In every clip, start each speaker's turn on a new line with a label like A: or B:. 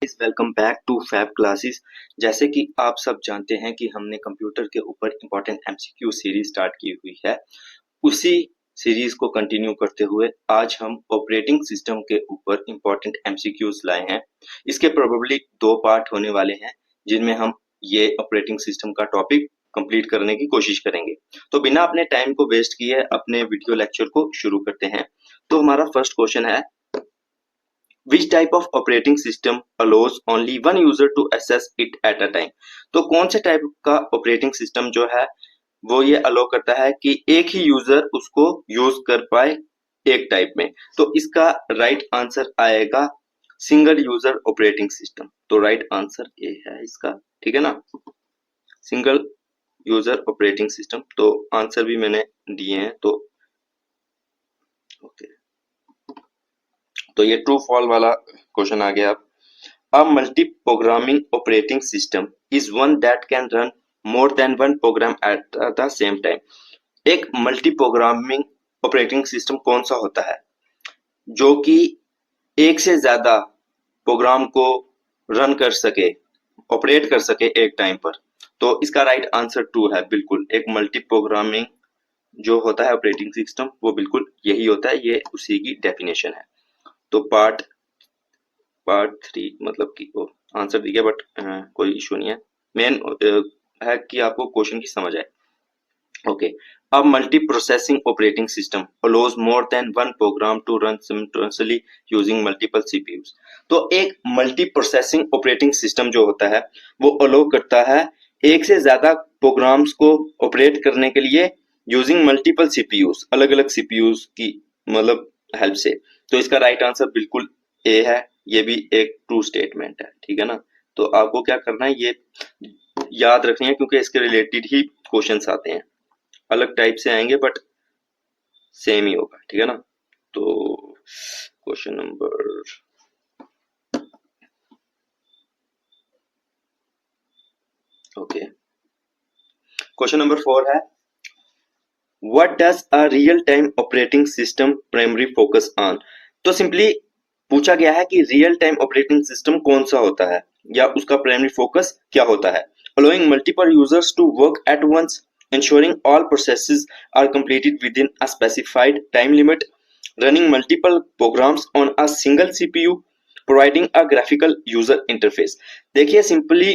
A: Guys, welcome back to Fab Classes. जैसे कि आप सब जानते हैं कि हमने कंप्यूटर के ऊपर इम्पोर्टेंट एमसीक्यू सीरीज स्टार्ट की हुई है। उसी सीरीज को कंटिन्यू करते हुए आज हम ऑपरेटिंग सिस्टम के ऊपर इम्पोर्टेंट एमसीक्यूज लाए हैं। इसके प्रोबेबली 2 पार्ट होने वाले हैं, जिनमें हम ये ऑपरेटिंग सिस्टम का टॉपिक कंप्लीट करने की कोशिश करेंगे। तो बिना अपने टाइम को वेस्ट किए अपने वीडियो लेक्चर को शुरू करते हैं। तो हमारा फर्स्ट क्वेश्चन है, Which type of operating system allows only one user to access it at a time? तो कौन से टाइप का ऑपरेटिंग सिस्टम जो है वो ये अलो करता है कि एक ही यूजर उसको यूज कर पाए एक टाइप में। तो इसका राइट आंसर आएगा सिंगल यूजर ऑपरेटिंग सिस्टम। तो राइट आंसर ए है इसका, ठीक है ना, सिंगल यूजर ऑपरेटिंग सिस्टम। तो आंसर भी मैंने दिए हैं। तो ओके, तो ये ट्रू फॉल वाला क्वेश्चन आ गया। A multi-programming operating system is one that can run more than one program at the same time. एक मल्टी प्रोग्रामिंग ऑपरेटिंग सिस्टम कौन सा होता है जो कि एक से ज्यादा प्रोग्राम को रन कर सके, ऑपरेट कर सके एक टाइम पर। तो इसका राइट आंसर 2 है। बिल्कुल, एक मल्टी प्रोग्रामिंग जो होता है ऑपरेटिंग सिस्टम वो बिल्कुल यही होता है, ये उसी की डेफिनेशन है। तो पार्ट 3 मतलब कि वो आंसर दिया, बट कोई इशू नहीं है। मेन है कि आपको क्वेश्चन की समझ आए। ओके, अब multi processing operating system allows more than one program to run simultaneously using multiple CPUs. तो एक मल्टी प्रोसेसिंग ऑपरेटिंग सिस्टम जो होता है वो अलो करता है एक से ज्यादा प्रोग्राम्स को ऑपरेट करने के लिए यूजिंग मल्टीपल सीपीयूज, अलग अलग सीपीयूज की मतलब हेल्प से। तो इसका राइट आंसर बिल्कुल ए है। ये भी एक ट्रू स्टेटमेंट है, ठीक है ना। तो आपको क्या करना है, ये याद रखनी है क्योंकि इसके रिलेटेड ही क्वेश्चंस आते हैं। अलग टाइप से आएंगे बट सेम ही होगा, ठीक है ना। तो क्वेश्चन नंबर क्वेश्चन नंबर 4 है, what does a real time operating system primary focus on. तो सिंपली पूछा गया है कि रियल टाइम ऑपरेटिंग सिस्टम कौन सा होता है या उसका प्राइमरी फोकस क्या होता है। Allowing multiple users to work at once, ensuring all processes are completed within a specified time limit, running multiple programs on a single CPU, providing a graphical user interface। देखिए simply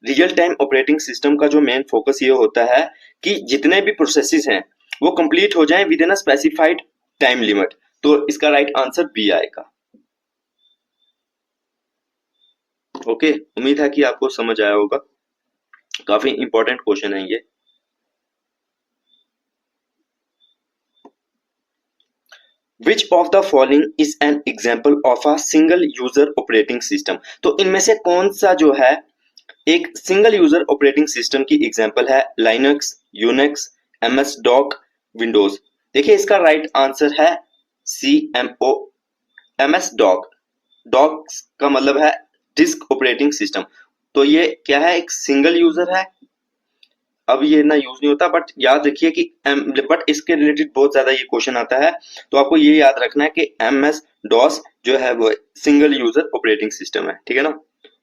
A: real time operating system का जो main focus ये होता है कि जितने भी processes हैं वो कंप्लीट हो जाएं with in a specified time limit. तो इसका राइट आंसर बी आएगा। ओके, उम्मीद है कि आपको समझ आया होगा। काफी इंपॉर्टेंट क्वेश्चन है ये। Which of the following is an example of a single user operating system? तो इनमें से कौन सा जो है एक सिंगल यूजर ऑपरेटिंग सिस्टम की एग्जांपल है। Linux, Unix, MS DOS, Windows. देखिए इसका राइट आंसर है CMO, एमएस डॉक। डॉक का मतलब है डिस्क ऑपरेटिंग सिस्टम। तो ये क्या है, एक सिंगल यूजर है। अब ये ना यूज नहीं होता, बट याद रखिए कि बट इसके रिलेटेड बहुत ज्यादा ये क्वेश्चन आता है। तो आपको ये याद रखना है कि MS DOS जो है वो सिंगल यूजर ऑपरेटिंग सिस्टम है, ठीक है ना।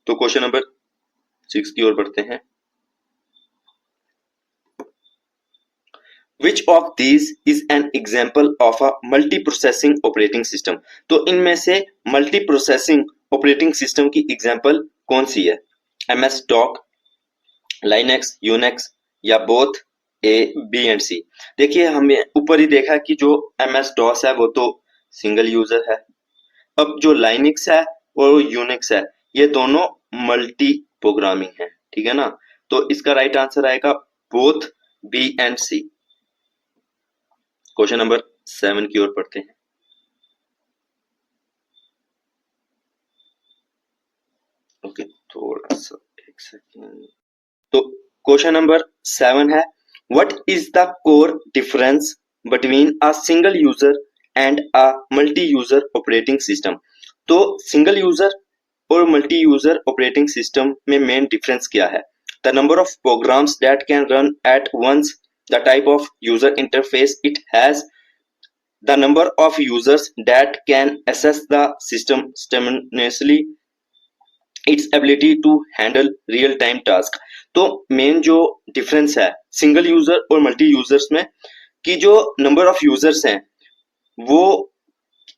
A: तो क्वेश्चन नंबर 6 की ओर बढ़ते हैं। Which of these is an example of a multi-processing operating system? तो इनमें से मल्टी प्रोसेसिंग ऑपरेटिंग सिस्टम की एग्जांपल कौन सी है। MS DOS, लाइनक्स, यूनिक्स या both A, B and C। देखिए हमने ऊपर ही देखा कि जो MS DOS है वो तो सिंगल यूजर है। अब जो लाइनक्स है और यूनिक्स है ये दोनों मल्टी प्रोग्रामिंग है, ठीक है ना। तो इसका राइट आंसर आएगा both B and C। Question number 7 की ओर पढ़ते हैं। ओके, थोड़ा सा एक सेकेंड। तो क्वेश्चन नंबर 7 है, what is the core difference between a single user and a multi user operating system. तो सिंगल यूजर और मल्टी यूजर ऑपरेटिंग सिस्टम में मेन डिफरेंस क्या है। The number of programs that can run at once, the type of user interface it has, the number of users that can access the system simultaneously, its ability to handle real time task. तो main जो difference है single user और multi users में कि जो number of users हैं वो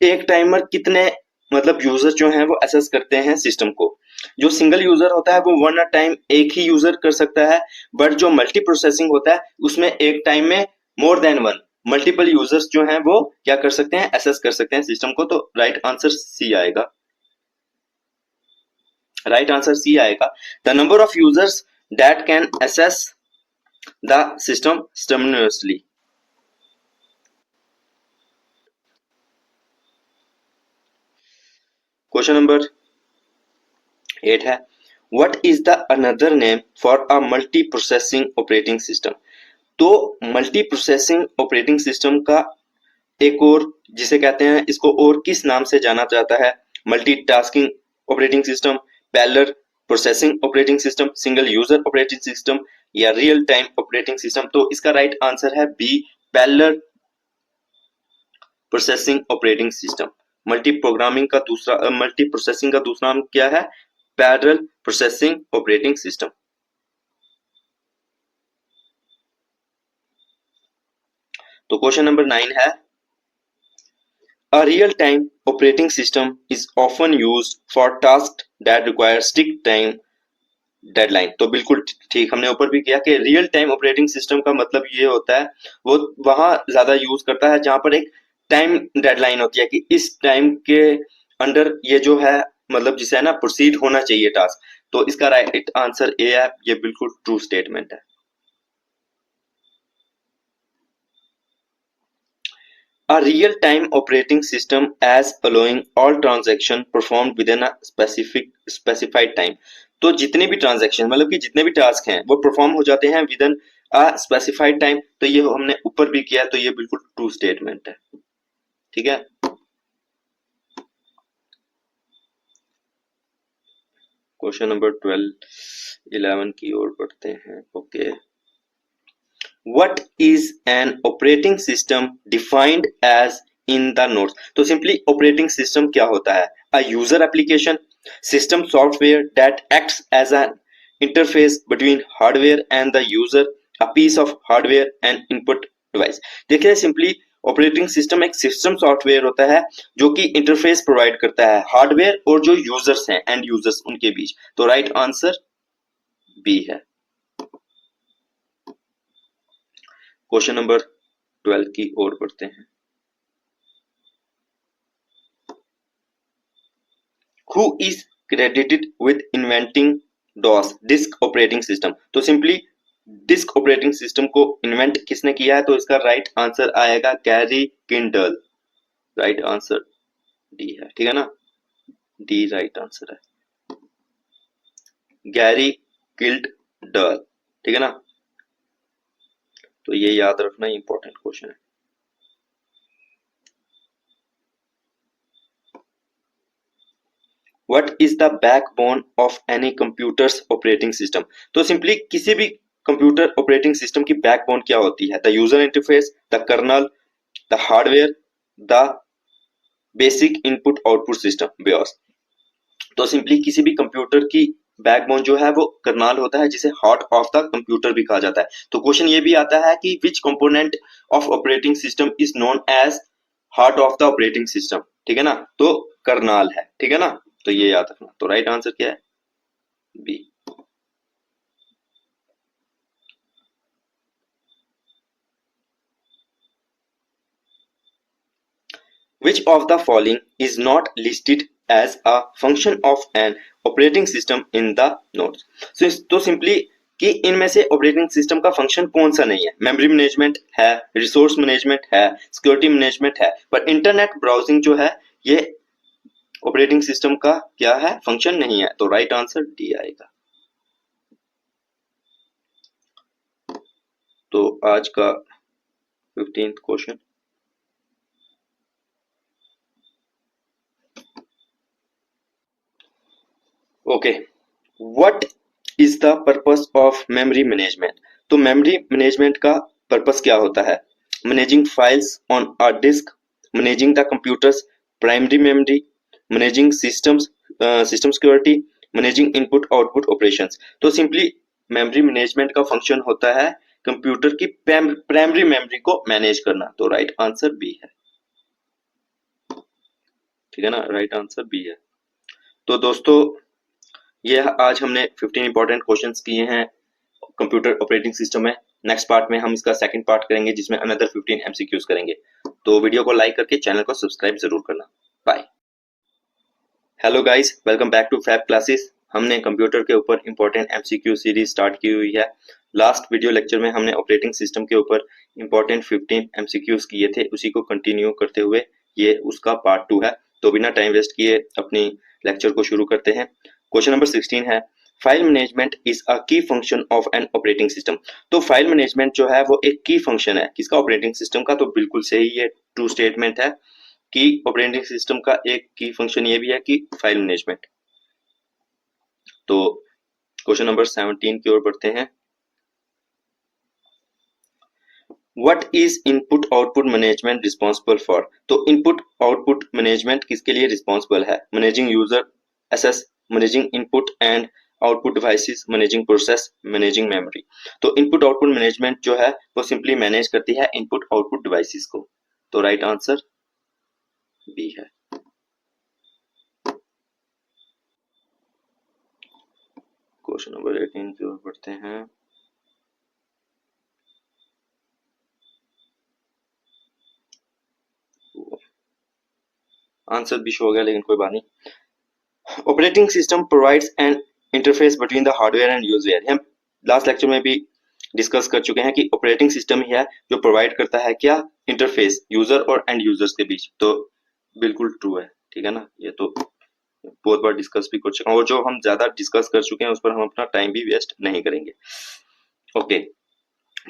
A: एक टाइमर कितने मतलब यूजर जो हैं वो एसेस करते हैं सिस्टम को। जो सिंगल यूजर होता है वो वन अ टाइम एक ही यूजर कर सकता है, बट जो मल्टी प्रोसेसिंग होता है उसमें एक टाइम में मोर देन वन मल्टीपल यूजर्स जो हैं वो क्या कर सकते हैं, एसेस कर सकते हैं सिस्टम को। तो राइट आंसर सी आएगा। राइट आंसर सी आएगा। The number of users that can access the system simultaneously। Question number 8 है what is the another name for a multi processing operating system. तो multi processing operating system का एक और जिसे कहते हैं, इसको और किस नाम से जाना जाता है, multitasking operating system, parallel processing operating system, single user operating system या रियल टाइम ऑपरेटिंग सिस्टम। तो इसका राइट आंसर है B, parallel processing operating system. Multi processing का दूसरा नाम क्या है, पैरेलल प्रोसेसिंग ऑपरेटिंग सिस्टम। तो क्वेश्चन नंबर 9 है A real-time operating system is often used for tasks that require strict time deadline। तो बिल्कुल ठीक, हमने ऊपर भी किया कि रियल टाइम ऑपरेटिंग सिस्टम का मतलब ये होता है वो वहां ज्यादा यूज करता है जहां पर एक टाइम डेडलाइन होती है कि इस टाइम के अंडर ये जो है मतलब जिसे है ना प्रोसीड होना चाहिए टास्क। तो इसका राइट आंसर ए है, ये बिल्कुल ट्रू स्टेटमेंट है। A real-time operating system as allowing all transaction performed within a specified time। तो जितने भी ट्रांजैक्शन मतलब कि जितने भी टास्क हैं वो परफॉर्म हो जाते हैं with in a specified time. तो ये हमने ऊपर भी किया, तो ये बिल्कुल ट्रू स्टेटमेंट है। ठीक है, क्वेश्चन नंबर 11 की ओर बढ़ते हैं। Okay, What is an operating system defined as in the notes। तो सिंपली ऑपरेटिंग सिस्टम क्या होता है, a user application system software that acts as an interface between hardware and the user, a piece of hardware and input device। देखिए simply operating system एक system software होता है जो कि इंटरफेस प्रोवाइड करता है हार्डवेयर और जो यूजर्स हैं एंड यूजर्स उनके बीच। तो राइट आंसर बी है। क्वेश्चन नंबर 12 की ओर बढ़ते हैं। Who is credited with inventing DOS disk operating system. तो सिंपली डिस्क ऑपरेटिंग सिस्टम को इन्वेंट किसने किया है, तो इसका राइट आंसर आएगा Gary Kindle. Right answer D है, ठीक है ना, डी राइट आंसर है, गैरी किल्डर। ठीक है ना, तो ये याद रखना इंपॉर्टेंट क्वेश्चन है। What is the backbone of any computer's operating system। तो सिंपली किसी भी कंप्यूटर ऑपरेटिंग सिस्टम की बैकबोन क्या होती है, the user interface, the kernel, the hardware, the basic input output system BIOS. तो सिंपली किसी भी कंप्यूटर की बैकबोन जो है वो कर्नल होता है जिसे हार्ट ऑफ द कंप्यूटर भी कहा जाता है। तो क्वेश्चन ये भी आता है कि which component of operating system is known as heart of the operating system. ठीक है ना, तो कर्नल है। ठीक है ना, तो ये याद रखना। तो राइट आंसर क्या है, B. Which of the following is not listed as a function of an operating system in the notes। तो सिंपली कि इनमें से ऑपरेटिंग सिस्टम का फंक्शन कौन सा नहीं है, मेमोरी मैनेजमेंट है, रिसोर्स मैनेजमेंट है, सिक्योरिटी मैनेजमेंट है, पर इंटरनेट ब्राउजिंग जो है ये ऑपरेटिंग सिस्टम का क्या है, फंक्शन नहीं है। तो राइट आंसर डी आएगा। तो आज का 15th question, okay, what is the purpose of memory management. तो मेमोरी मैनेजमेंट का पर्पस क्या होता है, managing files on a disk, managing the computer's primary memory, managing system security, managing input output operations. तो सिंपली मेमोरी मैनेजमेंट का function होता है computer की प्राइमरी मेमोरी को मैनेज करना। तो राइट आंसर बी है, ठीक है ना, राइट आंसर बी है। तो दोस्तों ये आज हमने 15 इंपॉर्टेंट क्वेश्चंस किए हैं कंप्यूटर ऑपरेटिंग सिस्टम में। नेक्स्ट पार्ट में हम इसका सेकंड पार्ट करेंगे जिसमें अनदर 15 एमसीक्यूज करेंगे। तो वीडियो को लाइक करके चैनल को सब्सक्राइब जरूर करना। Bye. Hello guys, welcome back to Fab Classes. हमने कंप्यूटर के ऊपर इंपॉर्टेंट एमसीक्यू सीरीज स्टार्ट की हुई है। लास्ट वीडियो लेक्चर में हमने ऑपरेटिंग सिस्टम के ऊपर इंपॉर्टेंट 15 एमसीक्यूज किए थे, उसी को कंटिन्यू करते हुए ये उसका पार्ट 2 है। तो बिना टाइम वेस्ट किए अपनी लेक्चर को शुरू करते हैं। क्वेश्चन नंबर 16 है, फाइल मैनेजमेंट इज अ की function of N operating system. तो फाइल मैनेजमेंट जो है वो एक की फंक्शन है किसका, ऑपरेटिंग सिस्टम का। तो बिल्कुल सही, ये ट्रू स्टेटमेंट है कि ऑपरेटिंग सिस्टम का एक की फंक्शन ये भी है कि फाइल मैनेजमेंट। तो क्वेश्चन नंबर 17 की ओर बढ़ते हैं। What is input output management responsible for. तो इनपुट आउटपुट मैनेजमेंट किसके लिए रिस्पॉन्सिबल है, managing user access, managing input and output devices, managing process, managing memory. तो इनपुट आउटपुट मैनेजमेंट जो है वो सिंपली मैनेज करती है इनपुट आउटपुट डिवाइसेस को। तो राइट आंसर बी है। क्वेश्चन नंबर 18 की ओर बढ़ते हैं। आंसर भी शो हो गया लेकिन कोई बात नहीं। Operating system provides N interface between the hardware and user. हम लास्ट लेक्चर में भी डिस्कस कर चुके हैं कि ऑपरेटिंग सिस्टम ही है जो प्रोवाइड करता है क्या, इंटरफेस यूजर और एंड यूजर्स के बीच। तो बिल्कुल ट्रू है, ठीक है ना, ये तो बहुत बार डिस्कस भी कर चुके हैं और जो हम ज्यादा डिस्कस कर चुके हैं उस पर हम अपना टाइम भी वेस्ट नहीं करेंगे। Okay,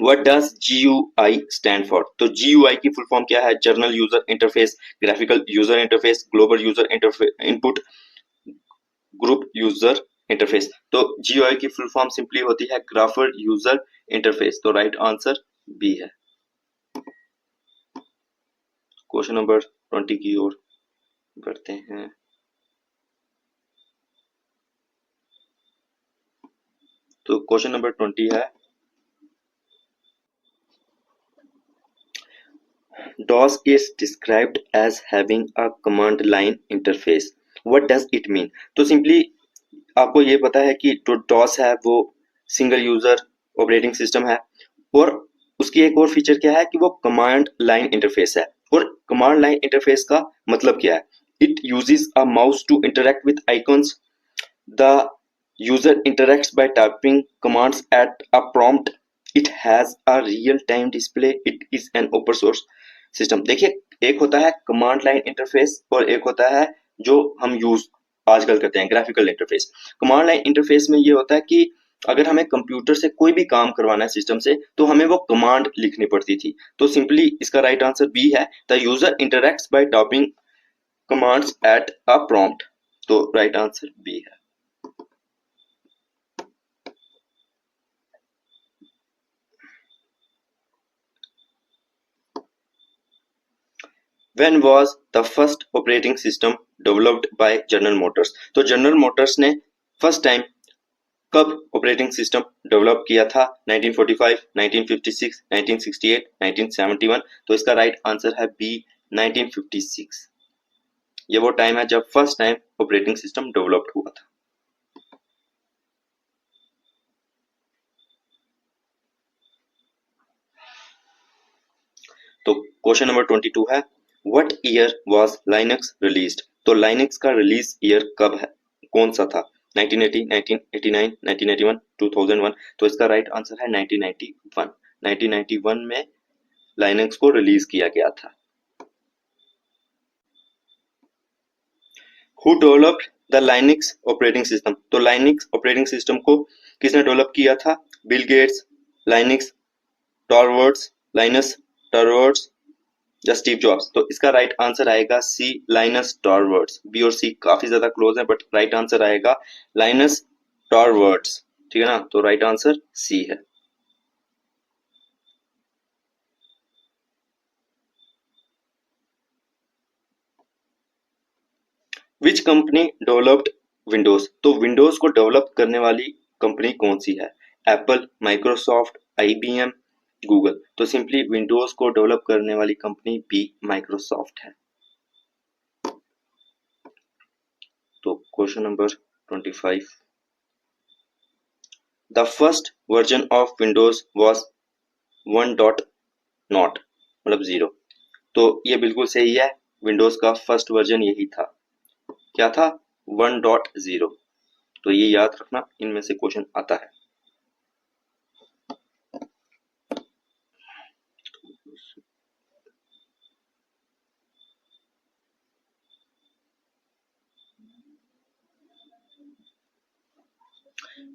A: what does GUI stand for. तो GUI की फुल फॉर्म क्या है, journal user interface, graphical user interface, global user interface, input group user interface. तो GUI की फुल फॉर्म सिंपली होती है ग्राफर यूजर इंटरफेस। तो राइट आंसर बी है। क्वेश्चन नंबर 20 की ओर बढ़ते हैं। तो क्वेश्चन नंबर 20 है, DOS is described as having a command line interface. What does it mean? तो सिंपली आपको ये पता है कि जो DOS है वो सिंगल यूजर ऑपरेटिंग सिस्टम है और उसकी एक और फीचर क्या है कि वो कमांड लाइन इंटरफेस है। और कमांड लाइन इंटरफेस का मतलब क्या है, it uses a mouse to interact with icons. The user interacts by typing commands at a prompt. It has a real time display. It is an open source system. देखिए, एक होता है command line interface और एक होता है जो हम यूज आजकल करते हैं graphical interface. Command line interface में ये होता है कि अगर हमें कंप्यूटर से कोई भी काम करवाना है सिस्टम से तो हमें वो कमांड लिखनी पड़ती थी। तो सिंपली इसका राइट आंसर बी है, the user interacts by typing commands at a prompt. तो राइट आंसर बी है। When was the first operating system developed by General Motors? तो जनरल मोटर्स ने फर्स्ट टाइम कब ऑपरेटिंग सिस्टम डेवलप किया था, 1945, 1956, 1968, 1971। तो इसका राइट आंसर है बी, 1956। ये वो टाइम है जब first time operating system developed हुआ था। तो क्वेश्चन नंबर 22 है, what year was Linux released. तो लाइनक्स का रिलीज ईयर कब है, कौन सा था, 1980, 1989, 1981, 2001। तो इसका राइट आंसर है 1991। 1991 में लाइनक्स को रिलीज किया गया था। Who developed the Linux operating system. तो लाइनक्स ऑपरेटिंग सिस्टम को किसने डेवलप किया था, बिल गेट्स, लाइनक्स टॉरवर्ड्स, लाइनस टॉरवर्ड्स या स्टीव जॉब्स। तो इसका राइट आंसर आएगा सी, लाइनस टॉरवर्ड्स। बी और सी काफी ज्यादा क्लोज है बट राइट आंसर आएगा लाइनस टॉरवर्ड्स, ठीक है ना। तो राइट आंसर सी है। Which company developed विंडोज, तो विंडोज को डेवलप करने वाली कंपनी कौन सी है? Apple, Microsoft, IBM, Google. तो सिंपली विंडोज को डेवलप करने वाली कंपनी बी माइक्रोसॉफ्ट है। तो question number 25, the first version of Windows was 1 dot not, मतलब 0। तो ये बिल्कुल सही है, विंडोज का फर्स्ट वर्जन यही था। क्या था? 1.0। तो ये याद रखना, इनमें से क्वेश्चन आता है।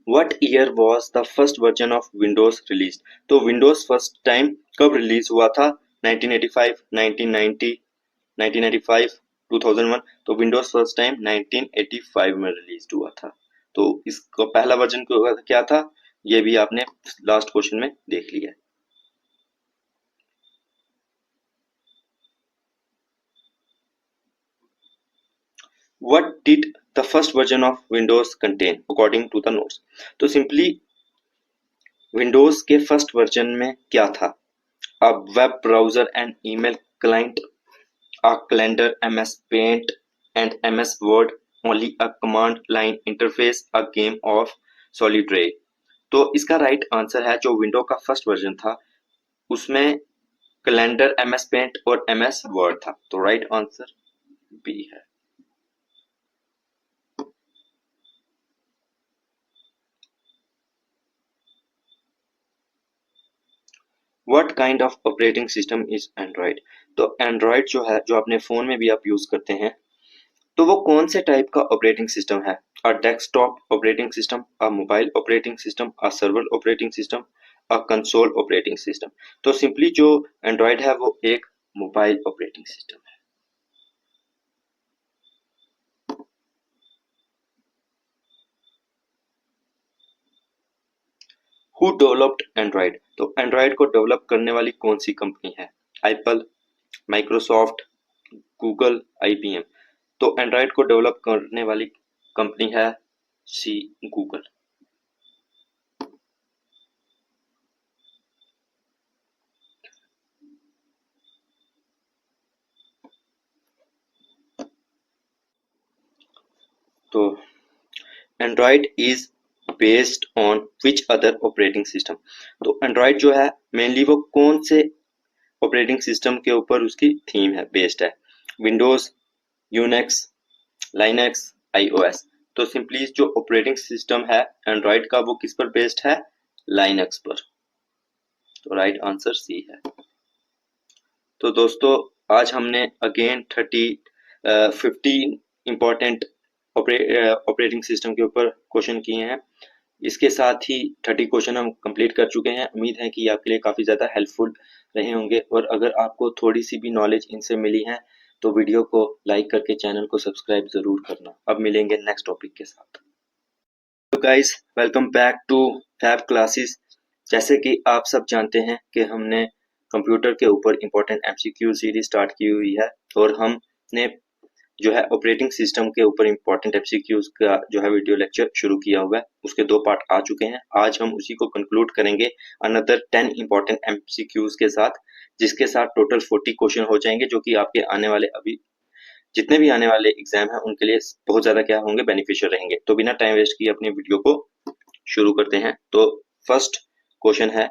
A: What year was the first version of Windows released? तो Windows फर्स्ट टाइम कब रिलीज हुआ था? 1985, 1990, 1995, 2001। तो Windows फर्स्ट टाइम 1985 में रिलीज हुआ था। तो इसका पहला वर्जन क्या था, ये भी आपने लास्ट क्वेश्चन में देख लिया है। What did the first version of Windows contain according to the notes? तो सिंपली विंडोज के फर्स्ट वर्जन में क्या था? A web browser and email client, a calendar, MS Paint and MS Word, only a command line interface, a game of Solitaire। तो इसका right answer है, जो window का फर्स्ट वर्जन था उसमें कैलेंडर, MS पेंट और MS वर्ड था। तो राइट आंसर बी है। What kind of operating system is Android? तो एंड्रॉयड जो है, जो अपने फोन में भी आप यूज करते हैं, तो वो कौन से टाइप का ऑपरेटिंग सिस्टम है? A desktop operating system, a mobile operating system, a server operating system, a console operating system. तो सिंपली जो एंड्रॉयड है वो एक मोबाइल ऑपरेटिंग सिस्टम है। Who developed Android? तो एंड्रॉयड को डेवलप करने वाली कौन सी कंपनी है? Apple, Microsoft, Google, IBM. तो एंड्रॉयड को डेवलप करने वाली कंपनी है सी, गूगल। तो Android is based on which other operating system? तो एंड्रॉयड जो है मेनली वो कौन से ऑपरेटिंग सिस्टम के ऊपर उसकी थीम है, बेस्ड है? Windows, Unix, Linux, iOS. तो सिंपली जो ऑपरेटिंग सिस्टम है एंड्रॉयड का वो किस पर बेस्ड है? लाइनक्स पर। तो राइट आंसर सी है। तो दोस्तों आज हमने अगेन 15 इंपॉर्टेंट ऑपरेटिंग सिस्टम के ऊपर क्वेश्चन किए हैं। इसके साथ ही 30 क्वेश्चन हम कंप्लीट कर चुके हैं। उम्मीद है कि आपके लिए काफ़ी ज़्यादा हेल्पफुल रहे होंगे, और अगर आपको थोड़ी सी भी नॉलेज इनसे मिली है तो वीडियो को लाइक करके चैनल को सब्सक्राइब ज़रूर करना। अब मिलेंगे नेक्स्ट टॉपिक के साथ। तो guys, welcome back to Fab Classes. जैसे कि आप सब जानते हैं कि हमने कंप्यूटर के ऊपर इम्पोर्टेंट एमसीक्यू सीरीज स्टार्ट की हुई है, और हमने जो है ऑपरेटिंग सिस्टम के ऊपर इम्पोर्टेंट एमसीक्यूज का जो है वीडियो लेक्चर शुरू किया हुआ है। उसके 2 पार्ट आ चुके हैं। आज हम उसी को कंक्लूड करेंगे अनदर 10 इम्पोर्टेंट एमसीक्यूज के साथ, जिसके साथ टोटल 40 क्वेश्चन हो जाएंगे, जो कि आपके आने वाले जितने भी आने वाले एग्जाम हैं उनके लिए बहुत ज्यादा क्या होंगे, बेनिफिशियल रहेंगे। तो बिना टाइम वेस्ट किए अपनी वीडियो को शुरू करते हैं। तो फर्स्ट क्वेश्चन है,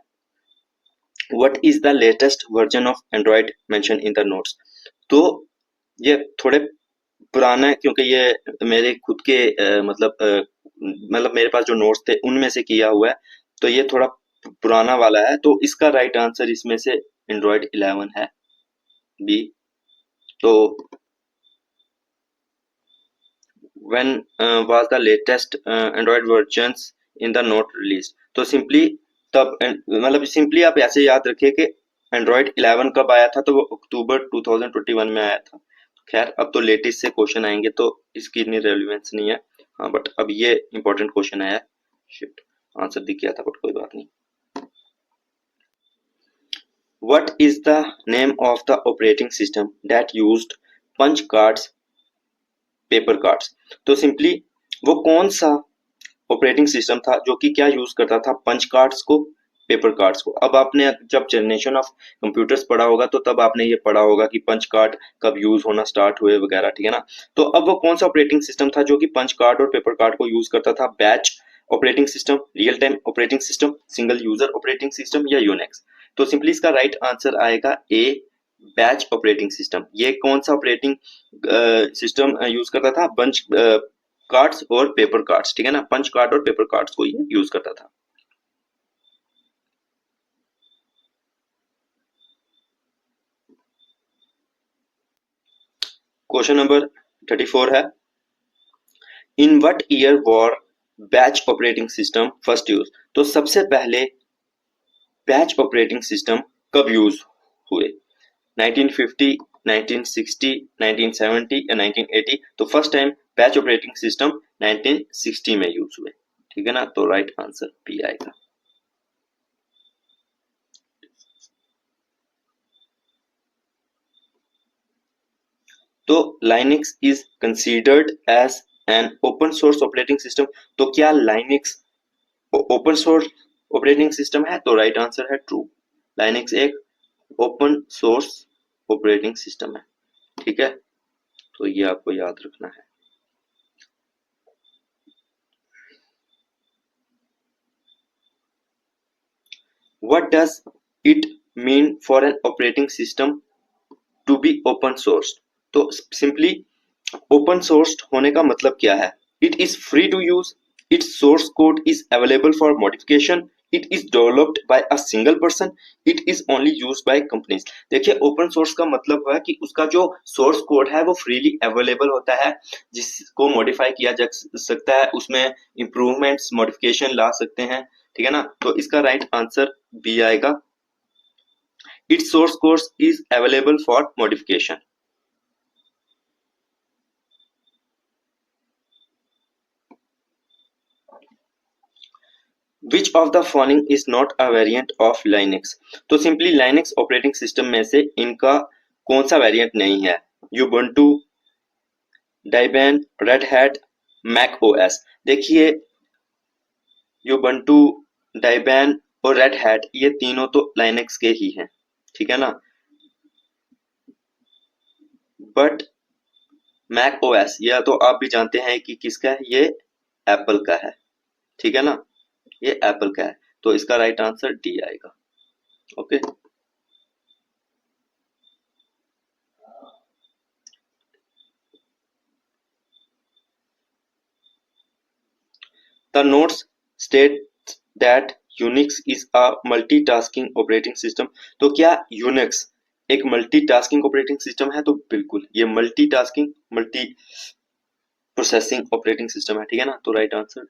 A: what is the latest version of Android mention in the notes? तो ये थोड़े पुराना है, क्योंकि ये मेरे खुद के मतलब मेरे पास जो नोट्स थे उनमें से किया हुआ है, तो ये थोड़ा पुराना वाला है। तो इसका राइट आंसर इसमें से एंड्रॉयड 11 है, बी। तो when was the latest Android versions in the note released? तो सिंपली तब मतलब सिंपली आप ऐसे याद रखिए कि Android 11 कब आया था, तो वो अक्टूबर 2021 में आया था। खैर अब तो लेटेस्ट से क्वेश्चन आएंगे तो इसकी इतनी रेलिवेंस नहीं है। हाँ, बट अब ये इंपॉर्टेंट क्वेश्चन आया है। शिट, आंसर दिख गया था, बट कोई बात नहीं। What is the name of the operating system that used punch cards, paper cards? तो सिंपली वो कौन सा ऑपरेटिंग सिस्टम था जो कि क्या यूज करता था, पंच कार्ड्स को, पेपर कार्ड्स को। अब आपने जब जनरेशन ऑफ कंप्यूटर्स पढ़ा होगा तो तब आपने ये पढ़ा होगा कि पंच कार्ड कब यूज होना स्टार्ट हुए वगैरह, ठीक है ना। तो अब वो कौन सा ऑपरेटिंग सिस्टम था जो कि पंच कार्ड और पेपर कार्ड को यूज करता था, batch operating system, real time operating system, single user operating system या यूनिक्स। तो सिंपली इसका राइट आंसर आएगा ए, बैच ऑपरेटिंग सिस्टम। ये कौन सा ऑपरेटिंग सिस्टम यूज करता था, बंच कार्ड्स और पेपर कार्ड्स, ठीक है ना, पंच कार्ड और पेपर कार्ड्स को ये यूज करता था। क्वेश्चन नंबर 34 है, in what year war batch operating system first use. तो सबसे पहले बैच ऑपरेटिंग सिस्टम कब यूज हुए, 1950, 1960, 1970 या 1980। तो first time batch operating system 1960 में यूज हुए, ठीक है ना। तो राइट आंसर बी आएगा। तो Linux is considered as an open source operating system. तो क्या Linux open source operating system है, तो राइट आंसर है ट्रू। लाइनक्स एक ओपन सोर्स ऑपरेटिंग सिस्टम है, ठीक है। तो ये आपको याद रखना है। What does it mean for an operating system to be open source. तो सिंपली ओपन सोर्स होने का मतलब क्या है, it is free to use, its source code is available for modification, it is developed by a single person, it is only used by companies. देखिए open source का मतलब है कि उसका जो सोर्स कोड है वो फ्रीली अवेलेबल होता है, जिसको मॉडिफाई किया जा सकता है, उसमें इंप्रूवमेंट्स मॉडिफिकेशन ला सकते हैं, ठीक है ना। तो इसका राइट आंसर बी आएगा, its source code is available for modification. Which of the following is not a variant of Linux. तो सिंपली लाइनक्स ऑपरेटिंग सिस्टम में से इनका कौन सा वेरिएंट नहीं है, Ubuntu, Debian, Red Hat, Mac OS. देखिए यूबंटू, डेबियन और रेड हैट ये तीनों तो लाइनक्स के ही हैं, ठीक है ना। बट मैक ओएस यह तो आप भी जानते हैं कि किसका है, ये एप्पल का है, ठीक है ना, ये एप्पल का है। तो इसका राइट आंसर डी आएगा। Okay, the notes state that Unix is a multitasking operating system। तो क्या Unix एक मल्टीटास्किंग ऑपरेटिंग सिस्टम है, तो बिल्कुल ये multitasking multi processing operating system है, ठीक है ना। तो राइट आंसर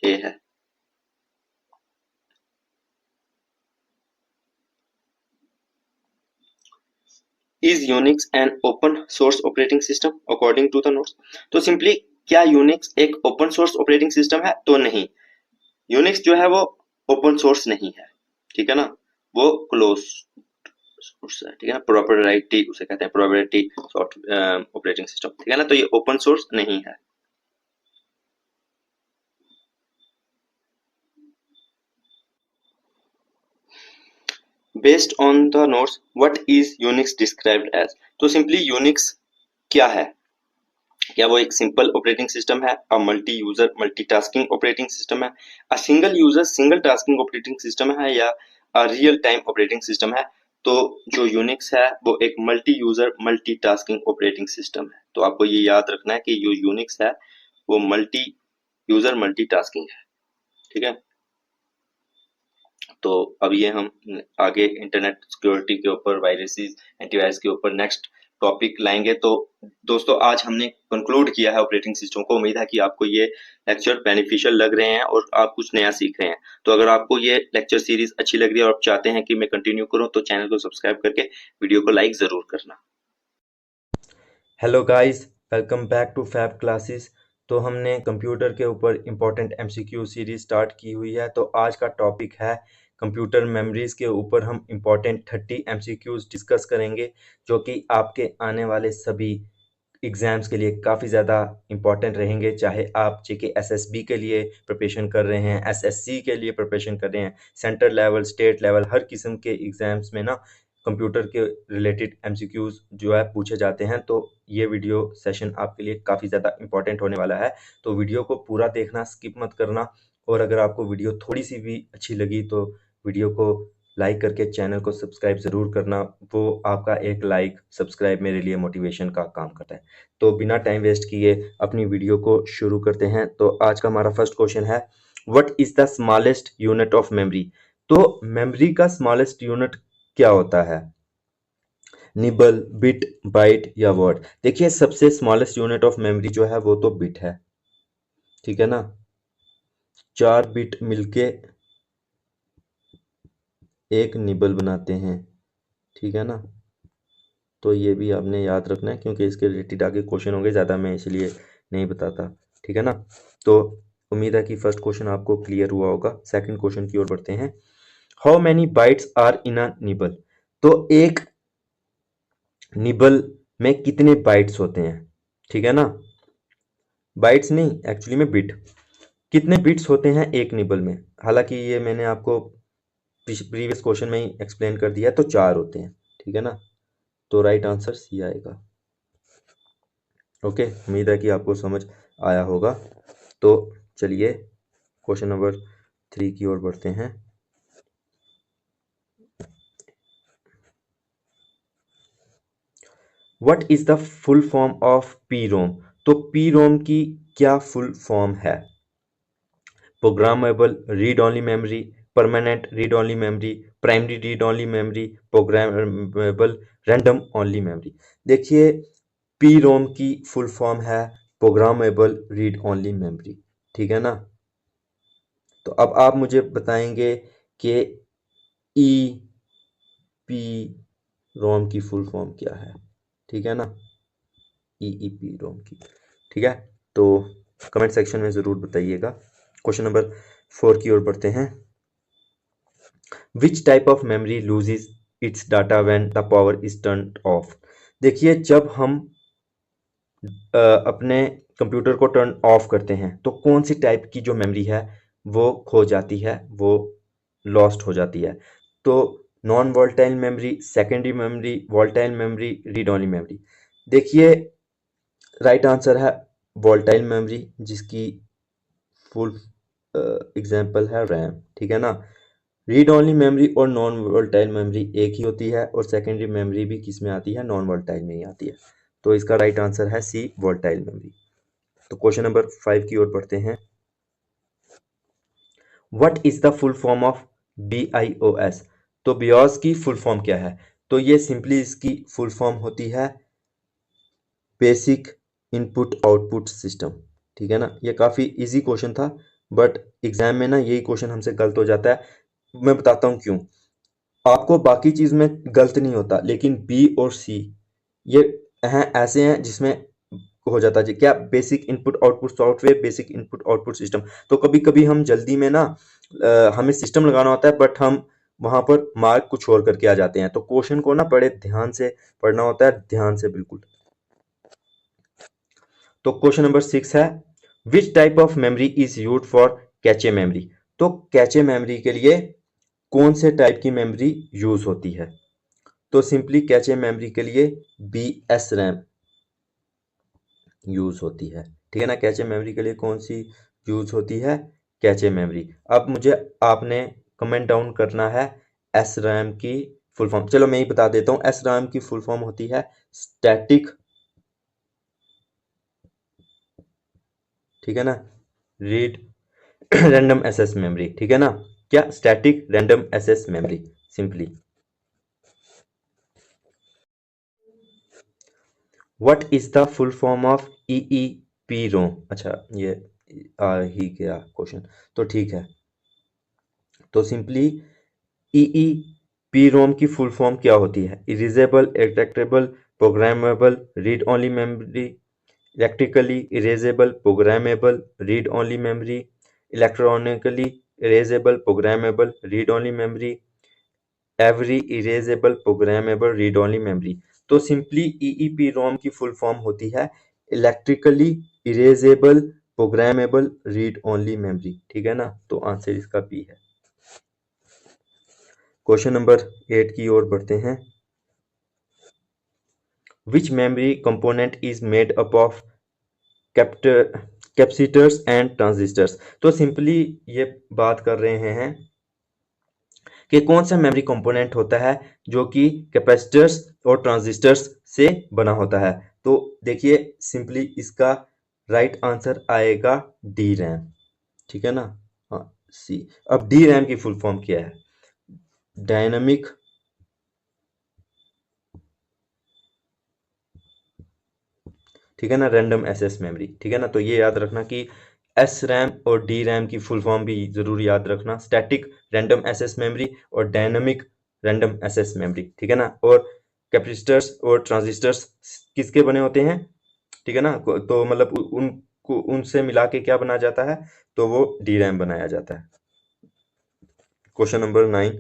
A: ए है। Is Unix an open source operating system according to the notes. तो सिंपली क्या यूनिक्स एक ओपन सोर्स ऑपरेटिंग सिस्टम है, तो नहीं, यूनिक्स जो है वो ओपन सोर्स नहीं है, ठीक है ना, वो क्लोज सोर्स है, ठीक है ना, प्रोप्राइटरी उसे कहते हैं, प्रोप्राइटरी सॉफ्टवेयर ऑपरेटिंग सिस्टम, ठीक है ना। तो ये ओपन सोर्स नहीं है। Based on the notes what is Unix described as. तो सिंपली यूनिक्स क्या है, क्या वो एक सिंपल ऑपरेटिंग सिस्टम है, a multi user multitasking operating system है, a single user single tasking operating system है, या a real time operating system है। तो जो यूनिक्स है वो एक multi user multitasking operating system है। तो आपको ये याद रखना है कि जो यूनिक्स है वो मल्टी यूजर मल्टीटास्किंग है, ठीक है। तो अब ये हम आगे इंटरनेट सिक्योरिटी के ऊपर, वायरसेस, एंटीवायरस के ऊपर नेक्स्ट टॉपिक लाएंगे। तो दोस्तों आज हमने कंक्लूड किया है ऑपरेटिंग सिस्टम को। उम्मीद है कि आपको ये लेक्चर बेनिफिशियल लग रहे हैं और आप कुछ नया सीख रहे हैं। तो अगर आपको ये लेक्चर सीरीज अच्छी लग रही है और आप चाहते हैं कि मैं कंटिन्यू करूं, तो चैनल को सब्सक्राइब करके वीडियो को लाइक जरूर करना।
B: Hello guys, welcome back to Fab Classes. तो हमने कंप्यूटर के ऊपर इम्पोर्टेंट एमसीक्यू सीरीज स्टार्ट की हुई है। तो आज का टॉपिक है कंप्यूटर मेमोरीज के ऊपर हम इम्पोर्टेंट 30 एमसीक्यूज डिस्कस करेंगे, जो कि आपके आने वाले सभी एग्ज़ाम्स के लिए काफ़ी ज़्यादा इम्पॉर्टेंट रहेंगे, चाहे आप जेके एसएसबी के लिए प्रिपरेशन कर रहे हैं, एसएससी के लिए प्रिपरेशन कर रहे हैं, सेंटर लेवल, स्टेट लेवल, हर किस्म के एग्ज़ाम्स में ना कंप्यूटर के रिलेटेड एमसीक्यूज़ जो है पूछे जाते हैं। तो ये वीडियो सेशन आपके लिए काफ़ी ज़्यादा इम्पॉर्टेंट होने वाला है। तो वीडियो को पूरा देखना, स्किप मत करना, और अगर आपको वीडियो थोड़ी-सी भी अच्छी लगी तो वीडियो को लाइक करके चैनल को सब्सक्राइब ज़रूर करना। वो आपका एक लाइक, सब्सक्राइब मेरे लिए मोटिवेशन का काम करता है। तो बिना टाइम वेस्ट किए अपनी वीडियो को शुरू करते हैं। तो आज का हमारा फर्स्ट क्वेश्चन है, what is the smallest unit of memory? तो मेमोरी का स्मॉलेस्ट यूनिट क्या होता है? निबल, बिट, बाइट या वर्ड? देखिए, सबसे स्मॉलेस्ट यूनिट ऑफ मेमोरी जो है वो तो बिट है, ठीक है ना। 4 बिट मिलके एक निबल बनाते हैं, ठीक है ना। तो ये भी आपने याद रखना है क्योंकि इसके रिलेटेड आगे क्वेश्चन होंगे, ज़्यादा मैं इसलिए नहीं बताता, ठीक है ना। तो उम्मीद है कि फर्स्ट क्वेश्चन आपको क्लियर हुआ होगा। सेकंड क्वेश्चन की ओर बढ़ते हैं। How many bytes are in a nibble? तो एक निबल में कितने बाइट्स होते हैं, ठीक है ना। बाइट्स नहीं, एक्चुअली में बिट। कितने बिट्स होते हैं एक निबल में? हालांकि ये मैंने आपको प्रीवियस क्वेश्चन में ही एक्सप्लेन कर दिया है। तो 4 होते हैं, ठीक है ना। तो राइट आंसर सी आएगा। ओके, उम्मीद है कि आपको समझ आया होगा। तो चलिए क्वेश्चन नंबर 3 की ओर बढ़ते हैं। What is the full form of P ROM? तो पी रोम की क्या फुल फॉर्म है? Programmable read only memory, permanent read only memory, primary read only memory, programmable random only memory. देखिए, पी रोम की फुल फॉर्म है programmable read only memory, ठीक है ना। तो अब आप मुझे बताएंगे कि ई पी रोम की फुल फॉर्म क्या है, ठीक है ना। ई पी रोम की, ठीक है। तो कमेंट सेक्शन में ज़रूर बताइएगा। क्वेश्चन नंबर 4 की ओर बढ़ते हैं। Which type of memory loses it's data when the power is turn off? देखिए, जब हम अपने कंप्यूटर को टर्न ऑफ करते हैं तो कौन सी टाइप की जो मेमोरी है वो खो जाती है, वो लॉस्ट हो जाती है। तो non volatile memory, secondary memory, volatile memory, read only memory. देखिए, राइट आंसर है वोलेटाइल मेमोरी, जिसकी फुल एग्जांपल है रैम, ठीक है ना। रीड ओनली मेमोरी और नॉन वोलेटाइल मेमोरी एक ही होती है, और सेकेंडरी मेमोरी भी किस में आती है? नॉन वोलेटाइल में ही आती है। तो इसका राइट आंसर है सी, वोलेटाइल मेमोरी। तो क्वेश्चन नंबर 5 की ओर बढ़ते हैं। What is the full form of BIOS? तो BIOS की फुल फॉर्म क्या है? तो ये सिंपली इसकी फुल फॉर्म होती है बेसिक इनपुट आउटपुट सिस्टम, ठीक है ना। ये काफ़ी इजी क्वेश्चन था, बट एग्जाम में ना यही क्वेश्चन हमसे गलत हो जाता है। मैं बताता हूँ क्यों। आपको बाकी चीज़ में गलत नहीं होता, लेकिन बी और सी ये हैं ऐसे हैं जिसमें हो जाता है। क्या? Basic input output software, basic input output system. तो कभी कभी हम जल्दी में ना हमें सिस्टम लगाना होता है, बट हम वहां पर मार्क कुछ और करके आ जाते हैं। तो क्वेश्चन को ना बड़े ध्यान से पढ़ना होता है, ध्यान से बिल्कुल। तो क्वेश्चन नंबर 6 है, विच type of memory is use for cache memory? तो कैचे मेमोरी के लिए कौन से टाइप की मेमोरी यूज होती है? तो सिंपली कैचे मेमोरी के लिए BSRAM यूज होती है, ठीक है ना। कैचे मेमोरी के लिए कौन सी यूज होती है? Cache memory. अब मुझे आपने कमेंट डाउन करना है SRAM की फुल फॉर्म। चलो मैं ही बता देता हूँ, SRAM की फुल फॉर्म होती है स्टैटिक, ठीक है ना, रीड रैंडम एक्सेस मेमोरी, ठीक है ना। क्या? Static random access memory, simply. What is the full form of EEPROM? अच्छा, ये आ ही गया क्वेश्चन, तो ठीक है। तो सिंपली EEPROM की फुल फॉर्म क्या होती है? Erasable, extractable, programmable, read only memory, electrically erasable, programmable, read only memory, electronically erasable, programmable, read only memory, every erasable, programmable, read only memory. तो सिंपली EEPROM की फुल फॉर्म होती है electrically erasable programmable read only memory, ठीक है ना। तो answer इसका B है। क्वेश्चन नंबर 8 की ओर बढ़ते हैं। Which memory component is made up of capacitors and transistors. तो सिंपली ये बात कर रहे हैं कि कौन सा मेमोरी कंपोनेंट होता है जो कि कैपेसिटर्स और ट्रांजिस्टर्स से बना होता है। तो देखिए सिंपली इसका राइट आंसर आएगा डी रैम, ठीक है ना। हाँ सी। अब डी रैम की फुल फॉर्म क्या है? डायनामिक ठीक है ना, रैंडम एक्सेस मेमोरी, ठीक है ना। तो ये याद रखना कि एस रैम और डी रैम की फुल फॉर्म भी जरूर याद रखना, स्टैटिक रैंडम एक्सेस मेमोरी और डायनामिक रैंडम एक्सेस मेमोरी, ठीक है ना। और कैपेसिटर्स और ट्रांजिस्टर्स किसके बने होते हैं, ठीक है ना। तो मतलब उनको उनसे मिला के क्या बना जाता है, तो वो डी रैम बनाया जाता है। क्वेश्चन नंबर 9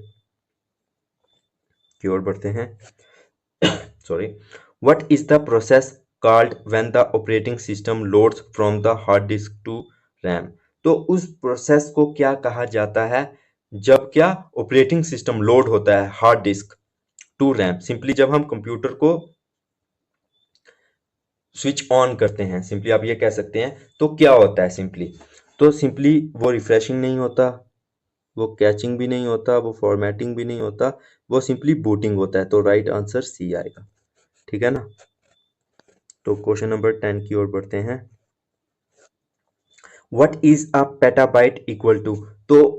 B: की ओर बढ़ते हैं। Sorry. What is the process called when the operating system loads from the hard disk to RAM. तो उस प्रोसेस को क्या कहा जाता है जब क्या ऑपरेटिंग सिस्टम लोड होता है hard disk to RAM. Simply जब हम कंप्यूटर को स्विच ऑन करते हैं, सिंपली आप ये कह सकते हैं, तो क्या होता है सिंपली, तो सिंपली वो रिफ्रेशिंग नहीं होता, वो कैचिंग भी नहीं होता, वो फॉर्मेटिंग भी नहीं होता, वो सिंपली बूटिंग होता है। तो राइट आंसर सी आएगा, ठीक है ना। तो क्वेश्चन नंबर 10 की ओर बढ़ते हैं। What is a petabyte equal to. तो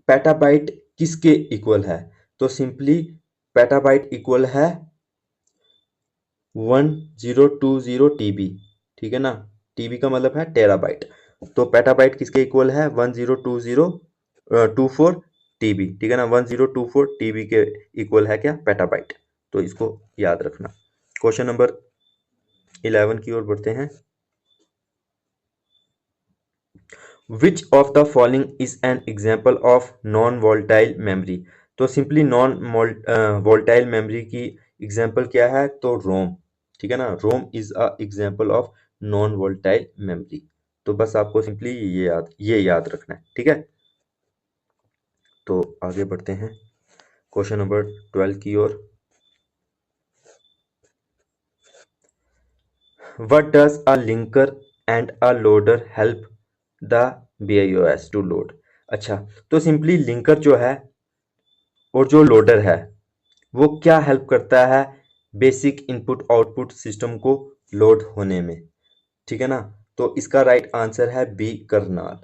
B: पेटाबाइट किसके इक्वल है, तो सिंपली पेटाबाइट इक्वल है 1020 TB, ठीक है ना। TB का मतलब है टेराबाइट। तो पेटाबाइट किसके इक्वल है 1024 TB, ठीक है ना। 1024 TB के इक्वल है क्या, पेटाबाइट। तो इसको याद रखना। क्वेश्चन नंबर 11 की ओर बढ़ते हैं। Which of the following is an example of non volatile memory. तो सिंपली नॉन वोल्टाइल मेमोरी की एग्जाम्पल क्या है, तो रोम, ठीक है ना। ROM is a example of non volatile memory. तो बस आपको सिंपली ये याद रखना है, ठीक है। तो आगे बढ़ते हैं क्वेश्चन नंबर 12 की ओर। What does a linker and a loader help the BIOS to load। अच्छा, तो सिंपली लिंकर जो है और जो लोडर है वो क्या हेल्प करता है बेसिक इनपुट आउटपुट सिस्टम को लोड होने में, ठीक है ना। तो इसका राइट आंसर है बी कर्नाल,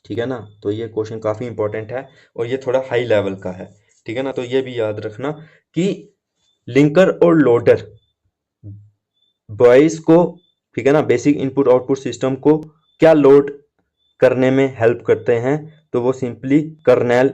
B: ठीक है ना। तो ये क्वेश्चन काफी इंपॉर्टेंट है और ये थोड़ा हाई लेवल का है, ठीक है ना। तो ये भी याद रखना कि लिंकर और लोडर बॉयस को, ठीक है ना, बेसिक इनपुट आउटपुट सिस्टम को क्या लोड करने में हेल्प करते हैं, तो वो सिंपली कर्नेल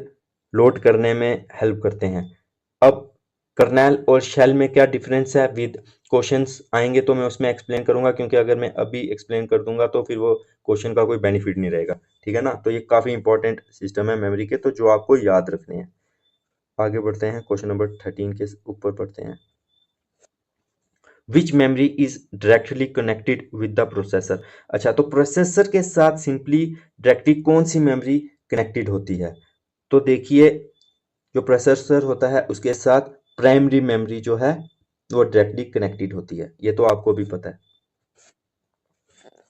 B: लोड करने में हेल्प करते हैं। अब कर्नेल और शेल में क्या डिफरेंस है, विद क्वेश्चंस आएंगे तो मैं उसमें एक्सप्लेन करूंगा, क्योंकि अगर मैं अभी एक्सप्लेन कर दूंगा तो फिर वो क्वेश्चन का कोई बेनिफिट नहीं रहेगा, ठीक है ना। तो ये काफी इंपॉर्टेंट सिस्टम है मेमोरी के, तो जो आपको याद रखने हैं। आगे बढ़ते हैं क्वेश्चन नंबर 13 के ऊपर बढ़ते हैं। Which memory is directly connected with the processor. अच्छा, तो प्रोसेसर के साथ सिंपली डायरेक्टली कौन सी मेमोरी कनेक्टेड होती है, तो देखिए जो प्रोसेसर होता है उसके साथ प्राइमरी मेमोरी जो है वो डायरेक्टली कनेक्टेड होती है, ये तो आपको भी पता है।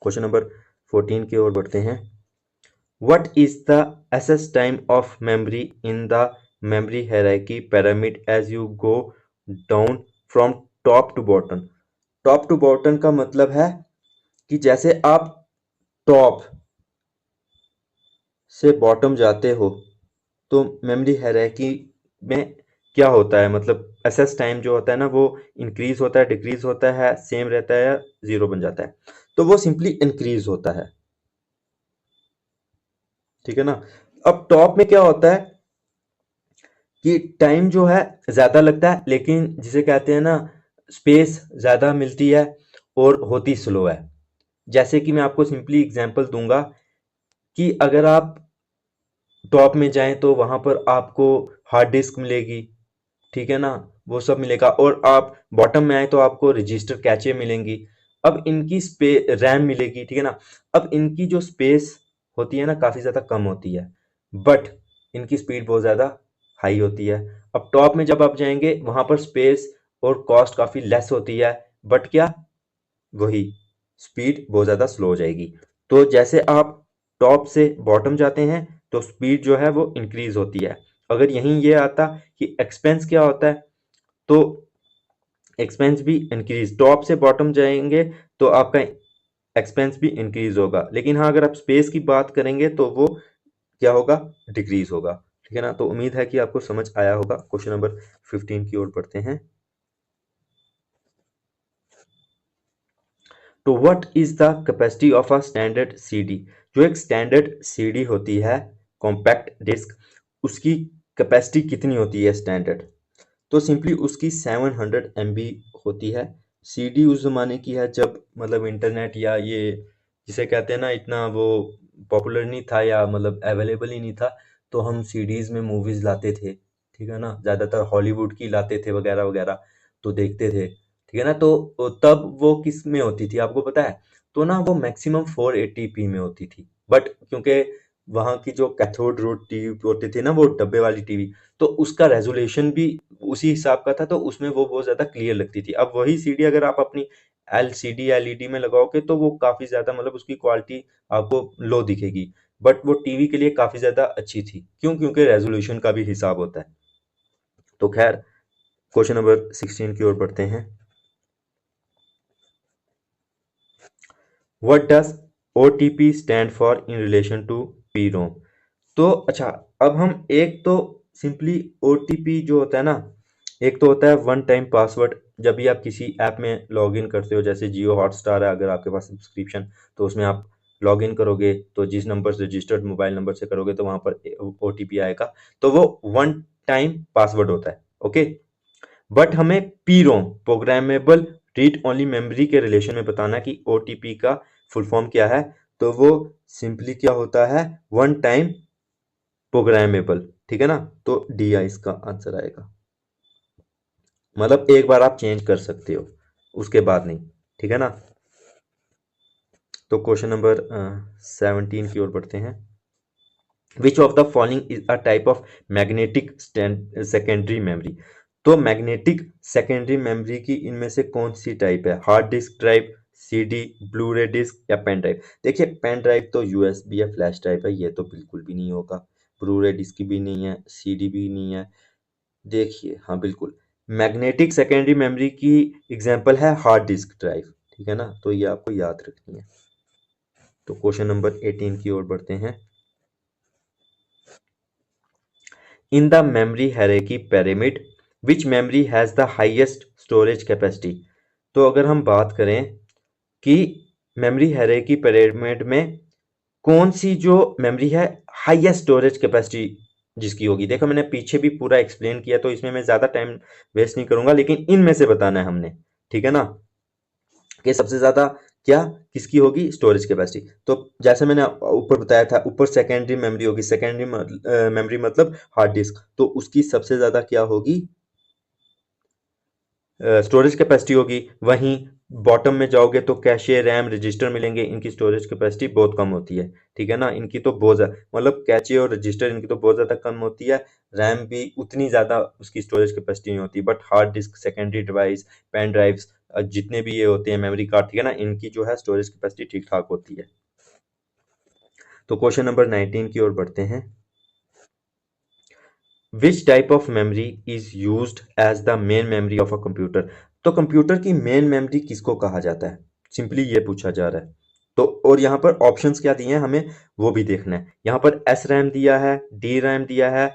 B: क्वेश्चन नंबर 14 की ओर बढ़ते हैं। What is the access time of memory in the memory hierarchy pyramid as you go down from top to bottom. Top to bottom का मतलब है कि जैसे आप टॉप से बॉटम जाते हो तो मेमोरी हायरार्की में क्या होता है, मतलब एक्सेस टाइम जो होता है ना वो इंक्रीज होता है, डिक्रीज होता है, सेम रहता है या जीरो बन जाता है, तो वो सिंपली इंक्रीज होता है, ठीक है ना। अब टॉप में क्या होता है कि टाइम जो है ज्यादा लगता है, लेकिन जिसे कहते हैं ना स्पेस ज्यादा मिलती है और होती स्लो है। जैसे कि मैं आपको सिंपली एग्जांपल दूंगा कि अगर आप टॉप में जाएं तो वहां पर आपको हार्ड डिस्क मिलेगी, ठीक है ना। वो सब मिलेगा। और आप बॉटम में आए तो आपको रजिस्टर कैचे मिलेंगी। अब इनकी रैम मिलेगी, ठीक है ना। अब इनकी जो स्पेस होती है ना काफ़ी ज़्यादा कम होती है, बट इनकी स्पीड बहुत ज़्यादा हाई होती है। अब टॉप में जब आप जाएंगे वहां पर स्पेस और कॉस्ट काफ़ी लेस होती है, बट क्या, वही स्पीड बहुत ज़्यादा स्लो हो जाएगी। तो जैसे आप टॉप से बॉटम जाते हैं तो स्पीड जो है वो इंक्रीज होती है। अगर यहीं ये आता कि एक्सपेंस क्या होता है, तो एक्सपेंस भी इंक्रीज, टॉप से बॉटम जाएंगे तो आपका एक्सपेंस भी इंक्रीज होगा। लेकिन हाँ, अगर आप स्पेस की बात करेंगे तो वो क्या होगा, डिक्रीज होगा। ठीक है ना। तो उम्मीद है कि आपको समझ आया होगा। क्वेश्चन नंबर 15 की ओर बढ़ते हैं। तो what is the capacity of a standard CD. जो एक स्टैंडर्ड सीडी होती है, कॉम्पैक्ट डिस्क, उसकी कैपेसिटी कितनी होती है स्टैंडर्ड। तो सिंपली उसकी 700 MB होती है। सीडी उस जमाने की है जब मतलब इंटरनेट या ये जिसे कहते हैं ना इतना वो पॉपुलर नहीं था, या मतलब अवेलेबल ही नहीं था। तो हम सीडीज में मूवीज लाते थे, ठीक है ना, ज्यादातर हॉलीवुड की लाते थे वगैरह वगैरह, तो देखते थे, ठीक है ना। तो तब वो किस में होती थी आपको पता है। तो ना वो मैक्सिमम 480p में होती थी, बट क्योंकि वहाँ की जो कैथोड रोड टीवी होती थी ना, वो डब्बे वाली टीवी, तो उसका रेजोल्यूशन भी उसी हिसाब का था, तो उसमें वो बहुत ज्यादा क्लियर लगती थी। अब वही सीडी अगर आप अपनी एलसीडी एलईडी में लगाओगे तो वो काफी ज्यादा मतलब उसकी क्वालिटी आपको लो दिखेगी। बट वो टीवी के लिए काफी ज्यादा अच्छी थी, क्यों, क्योंकि रेजोल्यूशन का भी हिसाब होता है। तो खैर, क्वेश्चन नंबर 16 की ओर बढ़ते हैं। What does OTP stand for in relation to PROM. तो अच्छा, अब हम एक तो सिंपली ओटीपी जो होता है ना, एक तो होता है वन टाइम पासवर्ड। जब भी आप किसी ऐप में लॉग इन करते हो, जैसे जियो हॉटस्टार है, अगर आपके पास सब्सक्रिप्शन, तो उसमें आप लॉग इन करोगे तो जिस नंबर से रजिस्टर्ड मोबाइल नंबर से करोगे तो वहां पर ओटीपी आएगा, तो वो वन टाइम पासवर्ड होता है। ओके। बट हमें पीरोम, प्रोग्रामेबल रीड ओनली मेमोरी के रिलेशन में बताना कि ओटीपी का फुल फॉर्म क्या है। तो वो सिंपली क्या होता है, वन टाइम प्रोग्रामेबल, ठीक है ना। तो डी आई इसका आंसर आएगा। मतलब एक बार आप चेंज कर सकते हो, उसके बाद नहीं, ठीक है ना। तो क्वेश्चन नंबर 17 की ओर बढ़ते हैं। Which of the following is a type of magnetic secondary memory. तो मैग्नेटिक सेकेंडरी मेमोरी की इनमें से कौन सी टाइप है, hard disk drive, CD, blue रे डिस्क या पेन ड्राइव। देखिए, पेन ड्राइव तो यूएसबी या फ्लैश ड्राइव है, ये तो बिल्कुल भी नहीं होगा। ब्लू रे डिस्क भी नहीं है, सीडी भी नहीं है। देखिए, हाँ बिल्कुल, मैग्नेटिक सेकेंडरी मेमोरी की एग्जांपल है हार्ड डिस्क ड्राइव, ठीक है ना। तो ये आपको याद रखनी है। तो क्वेश्चन नंबर 18 की ओर बढ़ते हैं। इन the memory hierarchy pyramid which memory has the highest storage capacity। तो अगर हम बात करें कि मेमोरी हायरार्की pyramid में कौन सी जो मेमोरी है हाईएस्ट स्टोरेज कैपेसिटी जिसकी होगी। देखो, मैंने पीछे भी पूरा एक्सप्लेन किया, तो इसमें मैं ज्यादा टाइम वेस्ट नहीं करूंगा, लेकिन इनमें से बताना है हमने, ठीक है ना, कि सबसे ज्यादा क्या किसकी होगी स्टोरेज कैपेसिटी। तो जैसे मैंने ऊपर बताया था, ऊपर सेकेंडरी मेमोरी होगी, सेकेंडरी मेमोरी मतलब हार्ड डिस्क, तो उसकी सबसे ज्यादा क्या होगी, स्टोरेज कैपेसिटी होगी। वहीं बॉटम में जाओगे तो कैशे, रैम, रजिस्टर मिलेंगे, इनकी स्टोरेज कैपेसिटी बहुत कम होती है, ठीक है ना। इनकी तो बहुत ज्यादा मतलब कैचे और रजिस्टर इनकी तो बहुत ज्यादा कम होती है। रैम भी उतनी ज्यादा उसकी स्टोरेज कैपेसिटी नहीं होती। But hard disk, secondary device, pen drives, जितने भी ये होते हैं मेमोरी कार्ड, ठीक है ना, इनकी जो है स्टोरेज कैपेसिटी ठीक ठाक होती है। तो क्वेश्चन नंबर 19 की ओर बढ़ते हैं। Which type of memory is used as the main memory of a computer. तो कंप्यूटर की मेन मेमोरी किसको कहा जाता है, सिंपली ये पूछा जा रहा है। तो और यहाँ पर ऑप्शंस क्या दिए हैं हमें वो भी देखना है। यहाँ पर एस रैम दिया है, डी रैम दिया है,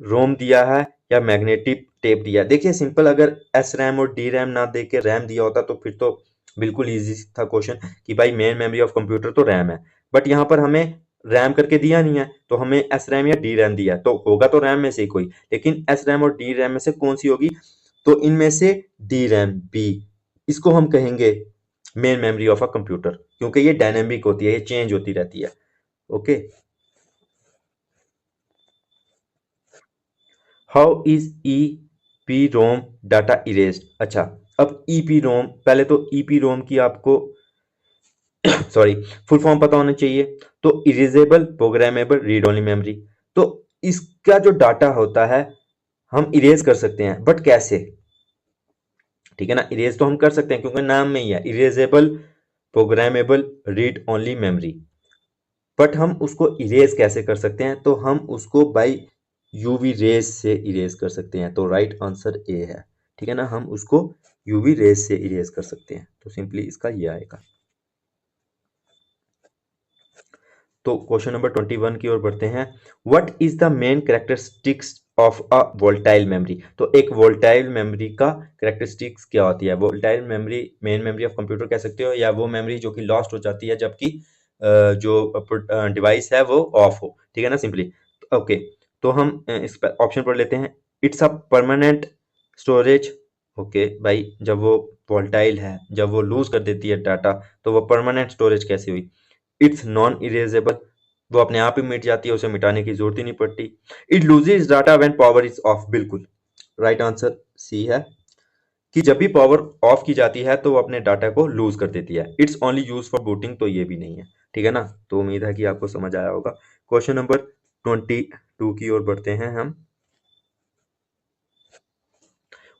B: रोम दिया है, या मैग्नेटिक टेप दिया है। देखिए सिंपल, अगर एस रैम और डी रैम ना दे के रैम दिया होता तो फिर तो बिल्कुल इजी था क्वेश्चन कि भाई मेन मेमोरी ऑफ कंप्यूटर तो रैम है। बट यहाँ पर हमें रैम करके दिया नहीं है, तो हमें एस रैम या डी रैम दिया है, तो होगा तो रैम में से ही कोई। लेकिन एस रैम और डी रैम में से कौन सी होगी, तो इनमें से डी रैम बी, इसको हम कहेंगे main memory of a computer, क्योंकि ये डायनेमिक होती है, ये चेंज होती रहती है। Okay. How is E P ROM data erased. अच्छा, अब ईपी रोम, पहले तो ईपी रोम की आपको सॉरी फुल फॉर्म पता होना चाहिए। तो erasable programmable read only memory. तो इसका जो डाटा होता है हम इरेज कर सकते हैं, बट कैसे? ठीक है ना, इरेज तो हम कर सकते हैं क्योंकि नाम में ही है erasable programmable read only memory. But हम उसको इरेज कैसे कर सकते हैं? तो हम उसको बाय यूवी रेज से इरेज कर सकते हैं। तो राइट आंसर ए है। ठीक है ना, हम उसको यूवी रेज से इरेज कर सकते हैं। तो सिंपली इसका ये आएगा। तो क्वेश्चन नंबर 21 की ओर बढ़ते हैं। What is the main characteristics of a volatile memory? तो एक वोल्टाइल मेमोरी का कैरेक्टरिस्टिक्स क्या होती है? Volatile memory main memory of computer कह सकते हो, या वो मेमोरी जो कि लॉस्ट हो जाती है जबकि जो डिवाइस है वो ऑफ हो। ठीक है ना, सिंपली। ओके, तो हम इस ऑप्शन पर लेते हैं। It's a permanent storage. Okay भाई, जब वो वोल्टाइल है, जब वो लूज कर देती है डाटा, तो वो परमानेंट स्टोरेज कैसे हुई? इट्स नॉन इरेजेबल, वो अपने आप ही मिट जाती है, उसे मिटाने की जरूरत ही नहीं पड़ती। It loses data when power is of. बिल्कुल राइट आंसर सी है कि जब भी पावर ऑफ की जाती है तो वो अपने डाटा को लूज कर देती है। It's only use for booting, तो ये भी नहीं है। ठीक है ना, तो उम्मीद है कि आपको समझ आया होगा। क्वेश्चन नंबर 22 की ओर बढ़ते हैं हम।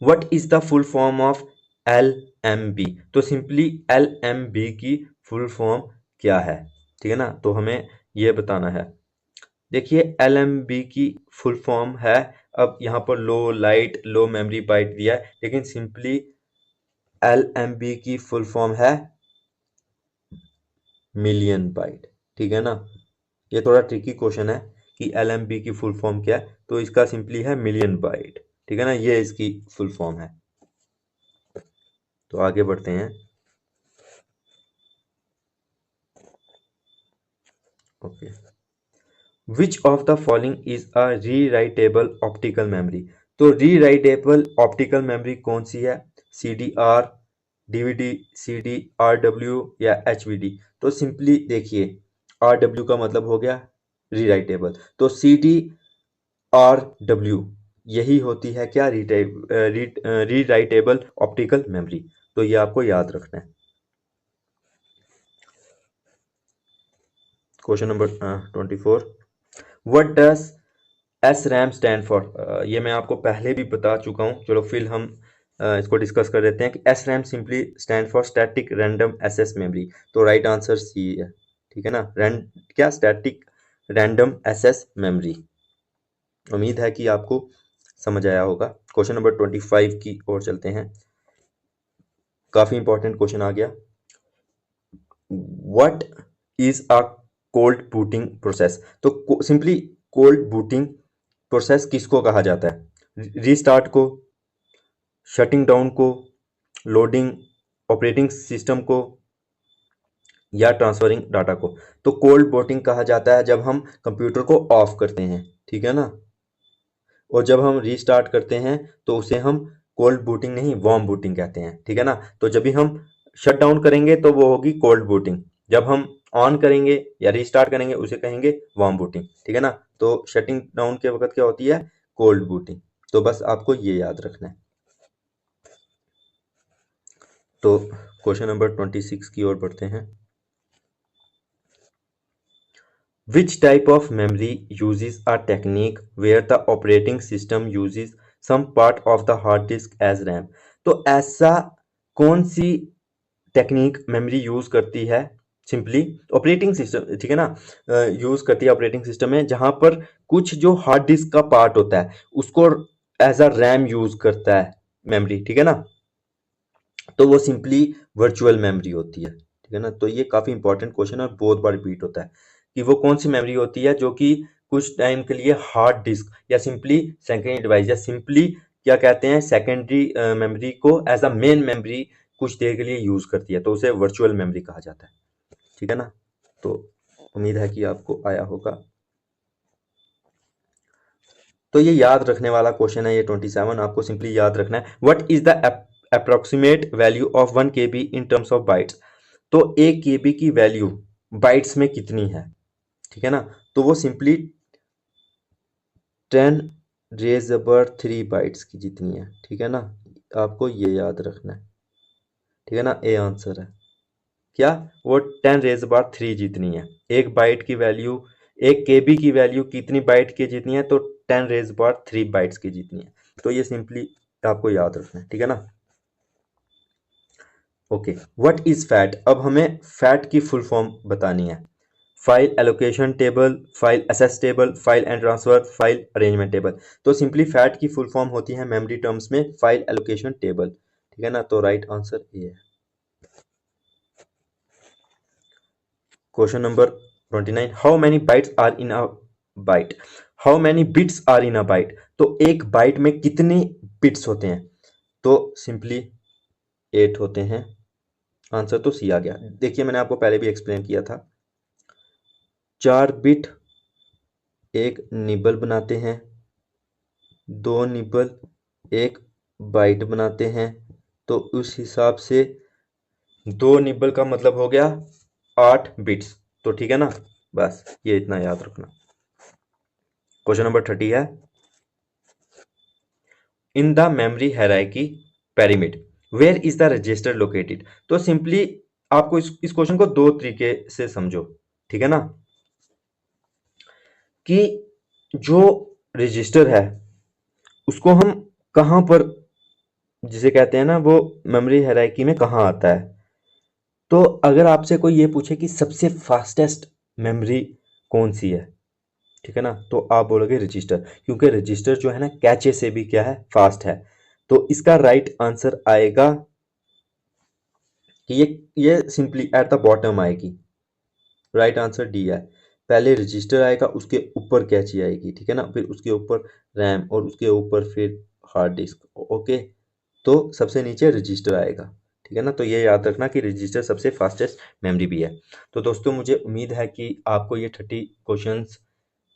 B: What is the full form of L M B? तो सिंपली एल एम बी की फुल फॉर्म क्या है? ठीक है ना, तो हमें ये बताना है। देखिए एल एम बी की फुल फॉर्म है, अब यहाँ पर लो लाइट लो मेमोरी बाइट दिया है, लेकिन सिंपली एल एम बी की फुल फॉर्म है मिलियन बाइट। ठीक है ना, ये थोड़ा ट्रिकी क्वेश्चन है कि एल एम बी की फुल फॉर्म क्या है, तो इसका सिंपली है मिलियन बाइट। ठीक है ना, ये इसकी फुल फॉर्म है। तो आगे बढ़ते हैं। Okay, which of the following is a rewritable optical memory? तो रीराइटेबल ऑप्टिकल मेमोरी कौन सी है? C D R, DVD, C D R W या एच वी डी? तो सिंपली देखिए, आर डब्ल्यू का मतलब हो गया रीराइटेबल, तो सी डी आर डब्ल्यू यही होती है क्या? Rewritable optical memory. तो ये आपको याद रखना है। Question number 24। What does S RAM stand for? ये मैं आपको पहले भी बता चुका हूँ, चलो फिर हम इसको डिस्कस कर देते हैं कि S RAM simply stand for static random access memory. तो राइट आंसर सी है। ठीक है ना, क्या स्टैटिक रैंडम एक्सेस मेमोरी। उम्मीद है कि आपको समझ आया होगा। क्वेश्चन नंबर 25 की ओर चलते हैं। काफी इंपॉर्टेंट क्वेश्चन आ गया। What is a cold booting process? तो सिंपली कोल्ड बूटिंग प्रोसेस किसको कहा जाता है? रीस्टार्ट को, शटिंग डाउन को, लोडिंग ऑपरेटिंग सिस्टम को, या ट्रांसफरिंग डाटा को? तो कोल्ड बूटिंग कहा जाता है जब हम कंप्यूटर को ऑफ करते हैं। ठीक है ना, और जब हम रीस्टार्ट करते हैं तो उसे हम कोल्ड बूटिंग नहीं वार्म बूटिंग कहते हैं। ठीक है ना, तो जब भी हम शट डाउन करेंगे तो वो होगी कोल्ड बूटिंग, जब हम ऑन करेंगे या रीस्टार्ट करेंगे उसे कहेंगे वार्म बूटिंग। ठीक है ना, तो शटिंग डाउन के वक्त क्या होती है? Cold booting. तो बस आपको ये याद रखना है। तो क्वेश्चन नंबर 26 की ओर बढ़ते हैं। Which type of memory uses a technique where the operating system uses some part of the hard disk as RAM? तो ऐसा कौन सी टेक्निक मेमोरी यूज करती है? सिंपली ऑपरेटिंग सिस्टम, ठीक है ना, यूज करती है ऑपरेटिंग सिस्टम में, जहां पर कुछ जो हार्ड डिस्क का पार्ट होता है उसको एज अ रैम यूज करता है मेमोरी। ठीक है ना, तो वो सिंपली वर्चुअल मेमोरी होती है। ठीक है ना, तो ये काफी इंपॉर्टेंट क्वेश्चन है और बहुत बार रिपीट होता है कि वो कौन सी मेमोरी होती है जो कि कुछ टाइम के लिए हार्ड डिस्क या सिंपली सेकेंडरी डिवाइस या सिंपली क्या कहते हैं सेकेंडरी मेमोरी को एज अ मेन मेमोरी कुछ देर के लिए यूज करती है, तो उसे वर्चुअल मेमोरी कहा जाता है। ठीक है ना, तो उम्मीद है कि आपको आया होगा। तो ये याद रखने वाला क्वेश्चन है, ये 27 आपको सिंपली याद रखना है। What is the approximate value of 1 KB in terms of bytes? तो 1 KB की वैल्यू बाइट्स में कितनी है? ठीक है ना, तो वो सिंपली 10 रेज अबाउट 3 बाइट्स की जितनी है, ठीक है ना, आपको ये याद रखना है, ठीक है ना। ए आंसर है क्या, वो 10 रेज बार 3 जितनी है। एक बाइट की वैल्यू, एक केबी की वैल्यू कितनी बाइट की जितनी है, तो 10 रेज बार 3 बाइट्स की जितनी है। तो ये सिंपली आपको याद रखना है, ठीक है ना। Okay, what is FAT. अब हमें फैट की फुल फॉर्म बतानी है। File allocation table, file access table, file and transfer, file arrangement table. तो सिंपली फैट की फुल फॉर्म होती है मेमोरी टर्म्स में फाइल एलोकेशन टेबल, ठीक है ना। तो राइट आंसर ये है। Question number 29, how many bytes are in a byte. How many bits are in a byte. तो एक बाइट में कितने बिट्स होते हैं, तो सिंपली 8 होते हैं। आंसर तो सी आ गया। देखिए मैंने आपको पहले भी एक्सप्लेन किया था, 4 बिट एक निबल बनाते हैं, 2 निबल एक बाइट बनाते हैं। तो उस हिसाब से 2 निबल का मतलब हो गया 8 बिट्स। तो ठीक है ना, बस ये इतना याद रखना। क्वेश्चन नंबर 30 है, in the memory hierarchy pyramid where is the register located. तो सिंपली आपको इस क्वेश्चन को दो तरीके से समझो, ठीक है ना, कि जो रजिस्टर है उसको हम कहाँ पर, जिसे कहते हैं ना, वो मेमोरी हायरार्की में कहाँ आता है। तो अगर आपसे कोई ये पूछे कि सबसे फास्टेस्ट मेमोरी कौन सी है, ठीक है ना, तो आप बोलोगे रजिस्टर, क्योंकि रजिस्टर जो है ना कैचे से भी क्या है, फास्ट है। तो इसका राइट आंसर आएगा कि ये सिंपली एट द बॉटम आएगी। राइट आंसर डी है। पहले रजिस्टर आएगा, उसके ऊपर कैची आएगी, ठीक है ना, फिर उसके ऊपर रैम और उसके ऊपर फिर हार्ड डिस्क। ओके, तो सबसे नीचे रजिस्टर आएगा, ठीक है ना। तो ये याद रखना कि रजिस्टर सबसे फास्टेस्ट मेमोरी भी है। तो दोस्तों मुझे उम्मीद है कि आपको ये 30 क्वेश्चंस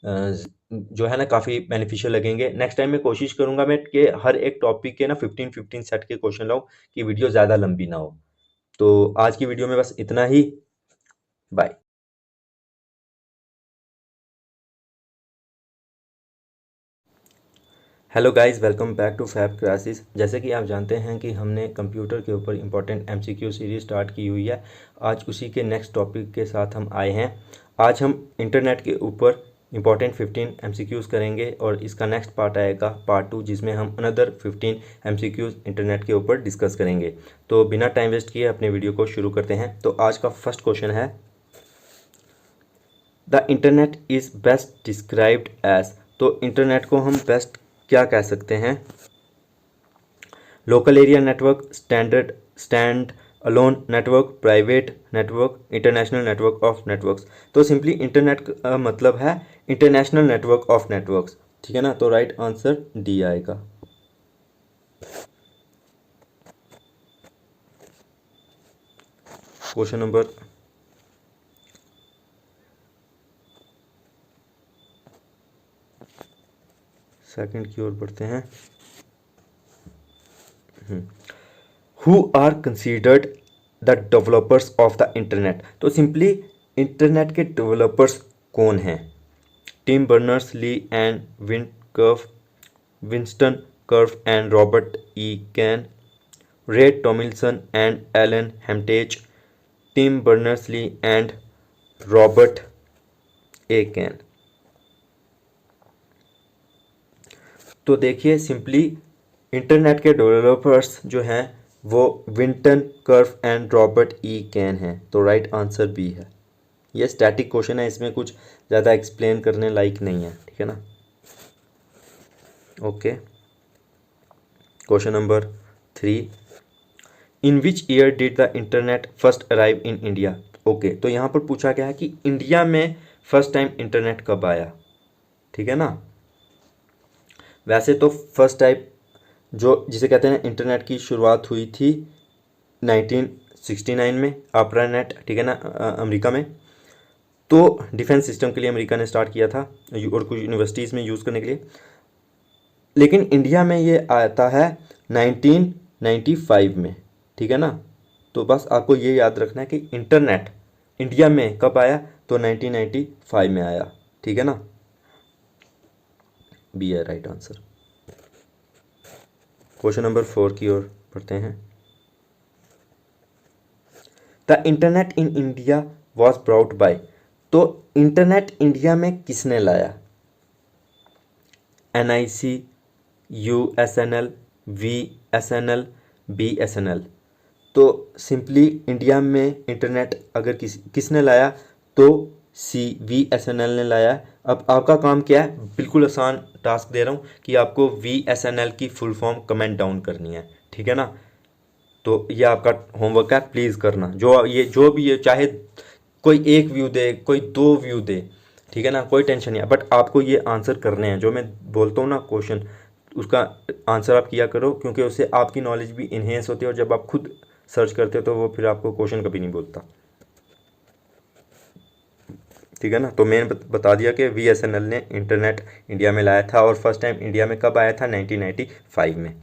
B: जो है ना काफ़ी बेनिफिशियल लगेंगे। नेक्स्ट टाइम मैं कोशिश करूंगा मैं कि हर एक टॉपिक के ना 15-15 सेट के क्वेश्चन लाऊं, कि वीडियो ज़्यादा लंबी ना हो। तो आज की वीडियो में बस इतना ही। Bye. Hello guys, welcome back to Fab Classes. जैसे कि आप जानते हैं कि हमने कंप्यूटर के ऊपर इंपॉर्टेंट एमसीक्यू सीरीज स्टार्ट की हुई है। आज उसी के नेक्स्ट टॉपिक के साथ हम आए हैं। आज हम इंटरनेट के ऊपर इंपॉर्टेंट 15 एमसीक्यूज़ करेंगे और इसका नेक्स्ट पार्ट आएगा पार्ट 2, जिसमें हम अनदर 15 एमसीक्यूज़ इंटरनेट के ऊपर डिस्कस करेंगे। तो बिना टाइम वेस्ट किए अपने वीडियो को शुरू करते हैं। तो आज का फर्स्ट क्वेश्चन है, the internet is best described as. तो इंटरनेट को हम बेस्ट क्या कह सकते हैं, local area network, standalone network, private network, international network of networks. तो सिंपली इंटरनेट का मतलब है इंटरनेशनल नेटवर्क ऑफ नेटवर्क्स, ठीक है ना। तो राइट आंसर डी आएगा। क्वेश्चन नंबर सेकंड की ओर बढ़ते हैं। Who are considered the developers of the internet. तो सिंपली इंटरनेट के डेवलपर्स कौन हैं, Tim Berners Lee and Winston कर्व and Robert E Kahn, Ray Tomlinson and Alan Emtage, Tim Berners Lee and Robert A Kahn. तो देखिए simply internet के developers जो हैं वो विंटन कर्व एंड रॉबर्ट ई कैन हैं। तो राइट आंसर बी है। ये स्टैटिक क्वेश्चन है, इसमें कुछ ज़्यादा एक्सप्लेन करने लायक नहीं है, ठीक है ना। Okay, question number 3, in which year did the internet first arrive in India. Okay, तो यहाँ पर पूछा गया है कि इंडिया में फर्स्ट टाइम इंटरनेट कब आया, ठीक है ना। वैसे तो फर्स्ट टाइप जो जिसे कहते हैं इंटरनेट की शुरुआत हुई थी 1969 में, आपरा नेट, ठीक है ना, अमेरिका में। तो डिफेंस सिस्टम के लिए अमेरिका ने स्टार्ट किया था और कुछ यूनिवर्सिटीज़ में यूज़ करने के लिए। लेकिन इंडिया में ये आता है 1995 में, ठीक है ना। तो बस आपको ये याद रखना है कि इंटरनेट इंडिया में कब आया, तो 1995 में आया, ठीक है ना। बी है राइट आंसर। क्वेश्चन नंबर 4 की ओर पढ़ते हैं। The internet in India was brought by, तो इंटरनेट इंडिया में किसने लाया? NIC, USNL, VSNL, BSNL। तो सिंपली इंडिया में इंटरनेट अगर किसने लाया तो VSNL ने लाया। अब आपका काम क्या है, बिल्कुल आसान टास्क दे रहा हूँ कि आपको VSNL की फुल फॉर्म कमेंट डाउन करनी है, ठीक है ना। तो ये आपका होमवर्क है, प्लीज़ करना। जो भी ये चाहे कोई एक व्यू दे, कोई 2 व्यू दे, ठीक है ना, कोई टेंशन नहीं है, बट आपको ये आंसर करने हैं। जो मैं बोलता हूँ ना क्वेश्चन, उसका आंसर आप किया करो, क्योंकि उससे आपकी नॉलेज भी इन्हेंस होती है, और जब आप खुद सर्च करते हो तो वो फिर आपको क्वेश्चन कभी नहीं बोलता, ठीक है ना। तो मैंने बता दिया कि VSNL ने इंटरनेट इंडिया में लाया था, और फर्स्ट टाइम इंडिया में कब आया था? 1995 में।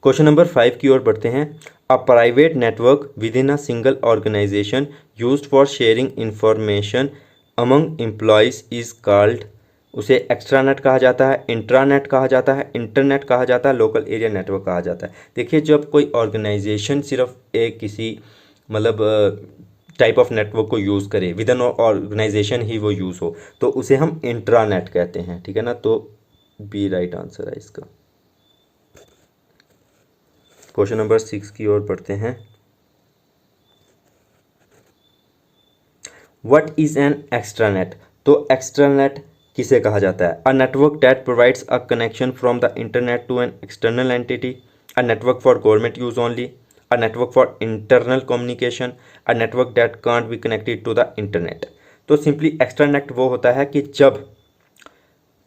B: क्वेश्चन नंबर 5 की ओर बढ़ते हैं। A private network within a single organization used for sharing information among employees is called, उसे एक्स्ट्रानेट कहा जाता है, इंट्रानेट कहा जाता है, इंटरनेट कहा जाता है, लोकल एरिया नेटवर्क कहा जाता है। देखिए, जब कोई ऑर्गेनाइजेशन सिर्फ एक किसी मतलब टाइप ऑफ नेटवर्क को यूज़ करे, विद इन ऑर्गेनाइजेशन ही वो यूज़ हो, तो उसे हम इंट्रानेट कहते हैं, ठीक है ना। तो बी राइट आंसर है इसका। क्वेश्चन नंबर 6 की ओर बढ़ते हैं। व्हाट इज एन एक्स्ट्रानेट, तो एक्स्ट्रानेट किसे कहा जाता है? A network that provides a connection from the internet to an external entity, a network for government use only, a network for internal communication, a network that can't be connected to the internet. तो simply extranet वो होता है कि जब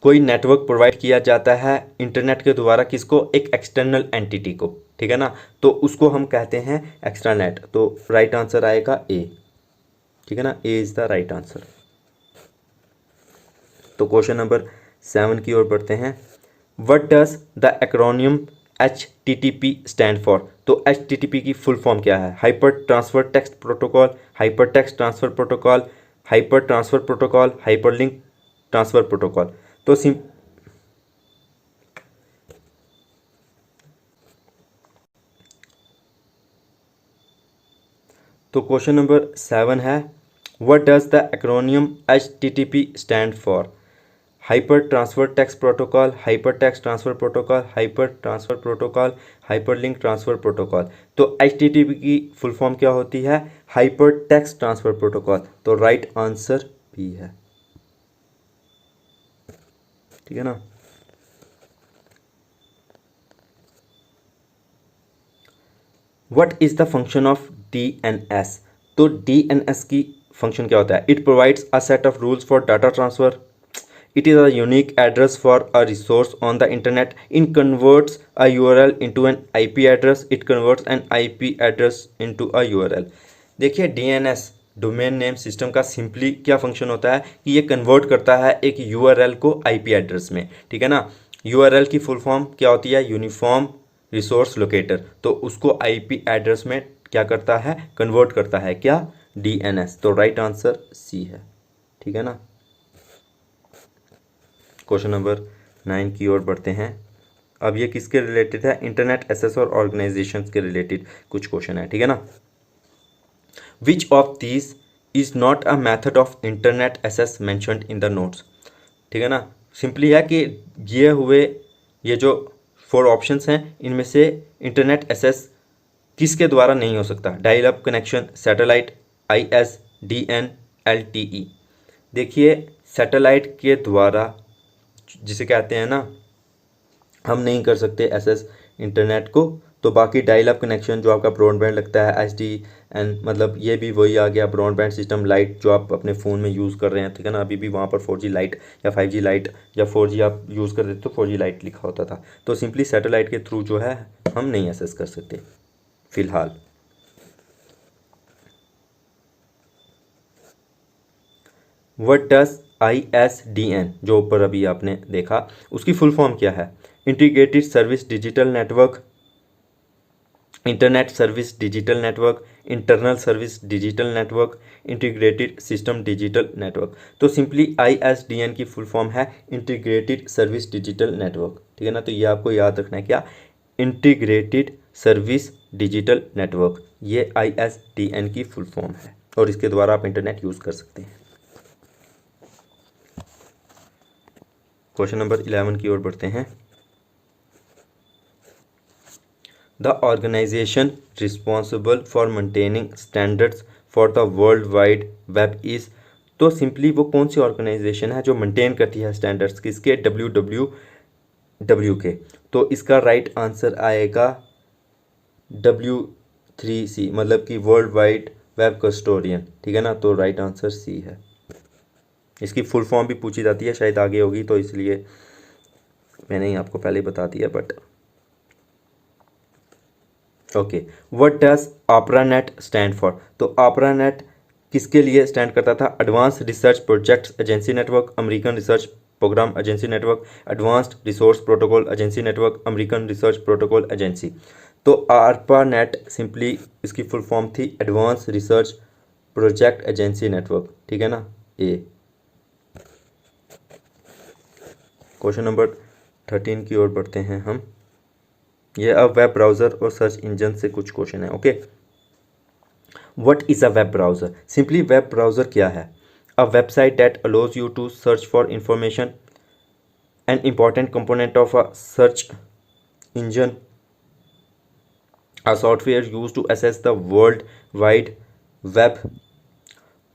B: कोई network provide किया जाता है इंटरनेट के द्वारा, किसको? एक एक्सटर्नल एंटिटी को, ठीक है ना, तो उसको हम कहते हैं एक्स्ट्रानेट। तो राइट आंसर आएगा ए, ठीक है ना, ए इज द राइट आंसर। तो क्वेश्चन नंबर 7 की ओर बढ़ते हैं। What does the acromion HTTP stand for, तो HTTP की फुल फॉर्म क्या है? Hyper transfer text protocol, hyper text transfer protocol, hyper transfer protocol, hyperlink transfer protocol. तो क्वेश्चन नंबर 7 है, what does the acromion HTTP stand for? Hyper transfer text protocol, hyper text transfer protocol, hyper transfer protocol, hyperlink transfer protocol. तो HTTP की full form क्या होती है? Hyper text transfer protocol. तो right answer B है, ठीक है ना। What is the function of DNS, तो DNS की फंक्शन क्या होता है? It provides a set of rules for data transfer, it is a unique address for a resource on the internet, it converts a URL into an IP address, it converts an IP address into a URL। देखिए, DNS domain name system का simply क्या function होता है कि ये convert करता है एक URL को IP एड्रेस में, ठीक है ना। URL की फुल फॉर्म क्या होती है? Uniform resource locator. तो उसको IP एड्रेस में क्या करता है? कन्वर्ट करता है, क्या? DNS। तो राइट आंसर सी है, ठीक है ना। क्वेश्चन नंबर 9 की ओर बढ़ते हैं। अब ये किसके रिलेटेड है? इंटरनेट एक्सेस और ऑर्गेनाइजेशंस के रिलेटेड कुछ क्वेश्चन है, ठीक है ना। Which of these is not a method of internet access mentioned in the notes, ठीक है ना। सिंपली है कि ये जो 4 ऑप्शंस हैं, इनमें से इंटरनेट एक्सेस किसके द्वारा नहीं हो सकता? Dial up connection, satellite, ISDN, LTE। देखिए, सैटेलाइट के द्वारा जिसे कहते हैं ना, हम नहीं कर सकते एक्सेस इंटरनेट को। तो बाकी डायल अप कनेक्शन जो आपका ब्रॉडबैंड लगता है, SDN, मतलब ये भी वही आ गया, ब्रॉडबैंड सिस्टम लाइट जो आप अपने फ़ोन में यूज़ कर रहे हैं, ठीक है ना। अभी भी वहाँ पर 4G लाइट या 5G लाइट या 4G आप यूज़ कर रहे थे तो 4G लाइट लिखा होता था। तो सिंपली सैटेलाइट के थ्रू जो है हम नहीं एक्सेस कर सकते फ़िलहाल। व्हाट डज ISDN, जो ऊपर अभी आपने देखा, उसकी फुल फॉर्म क्या है? Integrated service digital network, internet service digital network, internal service digital network, integrated system digital network. तो सिंपली ISDN की फुल फॉर्म है इंटीग्रेटेड सर्विस डिजिटल नेटवर्क, ठीक है ना। तो ये आपको याद रखना है क्या, इंटीग्रेटेड सर्विस डिजिटल नेटवर्क, ये ISDN की फुल फॉर्म है और इसके द्वारा आप इंटरनेट यूज़ कर सकते हैं। क्वेश्चन नंबर 11 की ओर बढ़ते हैं। The organization responsible for maintaining standards for the world wide web is. तो सिंपली वो कौन सी ऑर्गेनाइजेशन है जो मेंटेन करती है स्टैंडर्ड्स किसके, WWW के। तो इसका राइट आंसर आएगा W3C, मतलब कि वर्ल्ड वाइड वेब कस्टोडियन, ठीक है ना। तो राइट आंसर C है। इसकी फुल फॉर्म भी पूछी जाती है, शायद आगे होगी तो इसलिए मैंने ही आपको पहले बता दिया, but okay. What does APRANET stand for. तो APRANET किसके लिए स्टैंड करता था, advance research projects agency network, American research program agency network, advanced resource protocol agency network, American research protocol agency. तो ARPANET सिंपली इसकी फुल फॉर्म थी advance research project agency network, ठीक है ना। ए। क्वेश्चन नंबर 13 की ओर बढ़ते हैं हम। ये अब वेब ब्राउज़र और सर्च इंजन से कुछ क्वेश्चन है, okay. What is a web browser. Simply web browser क्या है, a website that allows you to search for information, an important component of a search engine, a software used to access the world wide web,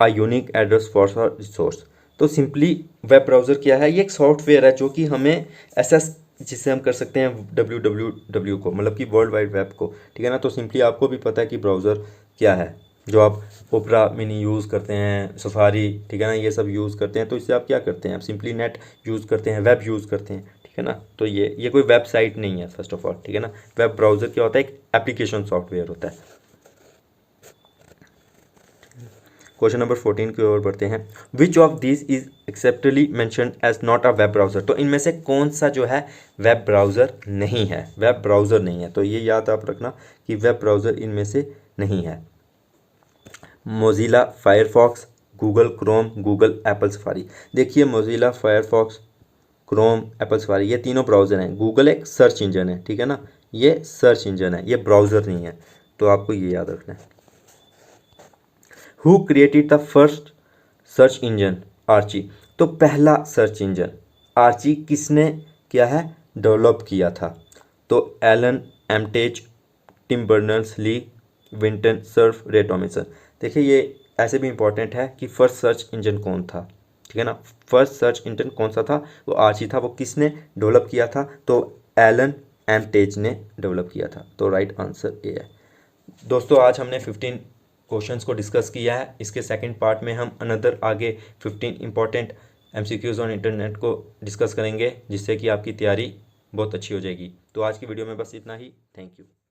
B: a unique address for a resource। तो simply web browser क्या है, ये एक software है जो कि हमें access, जिससे हम कर सकते हैं WWW को, मतलब कि वर्ल्ड वाइड वेब को, ठीक है ना। तो सिंपली आपको भी पता है कि ब्राउज़र क्या है, जो आप ओपरा मिनी यूज़ करते हैं, सफारी, ठीक है ना, ये सब यूज़ करते हैं। तो इससे आप क्या करते हैं, आप सिंपली नेट यूज़ करते हैं, वेब यूज़ करते हैं, ठीक है ना। तो ये कोई वेबसाइट नहीं है फर्स्ट ऑफ ऑल, ठीक है ना। वेब ब्राउज़र क्या होता है, एक एप्लीकेशन सॉफ्टवेयर होता है। क्वेश्चन नंबर 14 की ओर बढ़ते हैं। Which of this is exactly mentioned as not a web browser. तो इनमें से कौन सा जो है वेब ब्राउज़र नहीं है, वेब ब्राउज़र नहीं है। तो ये याद आप रखना कि वेब ब्राउज़र इनमें से नहीं है। Mozilla Firefox, Google Chrome, Google Apple Safari. देखिए Mozilla Firefox, Chrome, Apple Safari, ये तीनों ब्राउज़र हैं। गूगल एक सर्च इंजन है, ठीक है ना, ये सर्च इंजन है, ये ब्राउज़र नहीं है। तो आपको ये याद रखना है। Who created the first search engine, Archie. तो पहला सर्च इंजन आर्ची किसने क्या है, डेवलप किया था। तो Alan Emtage, Tim Berners Lee, Vinton Cerf, Ray Tomlinson. देखिए ये ऐसे भी इंपॉर्टेंट है कि फर्स्ट सर्च इंजन कौन था, ठीक है ना। फर्स्ट सर्च इंजन कौन सा था, वो आर्ची था। वो किसने डेवलप किया था, तो एलन एमटेज ने डेवलप किया था। तो राइट आंसर ए है। दोस्तों आज हमने 15 क्वेश्चंस को डिस्कस किया है। इसके सेकंड पार्ट में हम अनदर आगे 15 इंपॉर्टेंट MCQs ऑन इंटरनेट को डिस्कस करेंगे, जिससे कि आपकी तैयारी बहुत अच्छी हो जाएगी। तो आज की वीडियो में बस इतना ही। Thank you.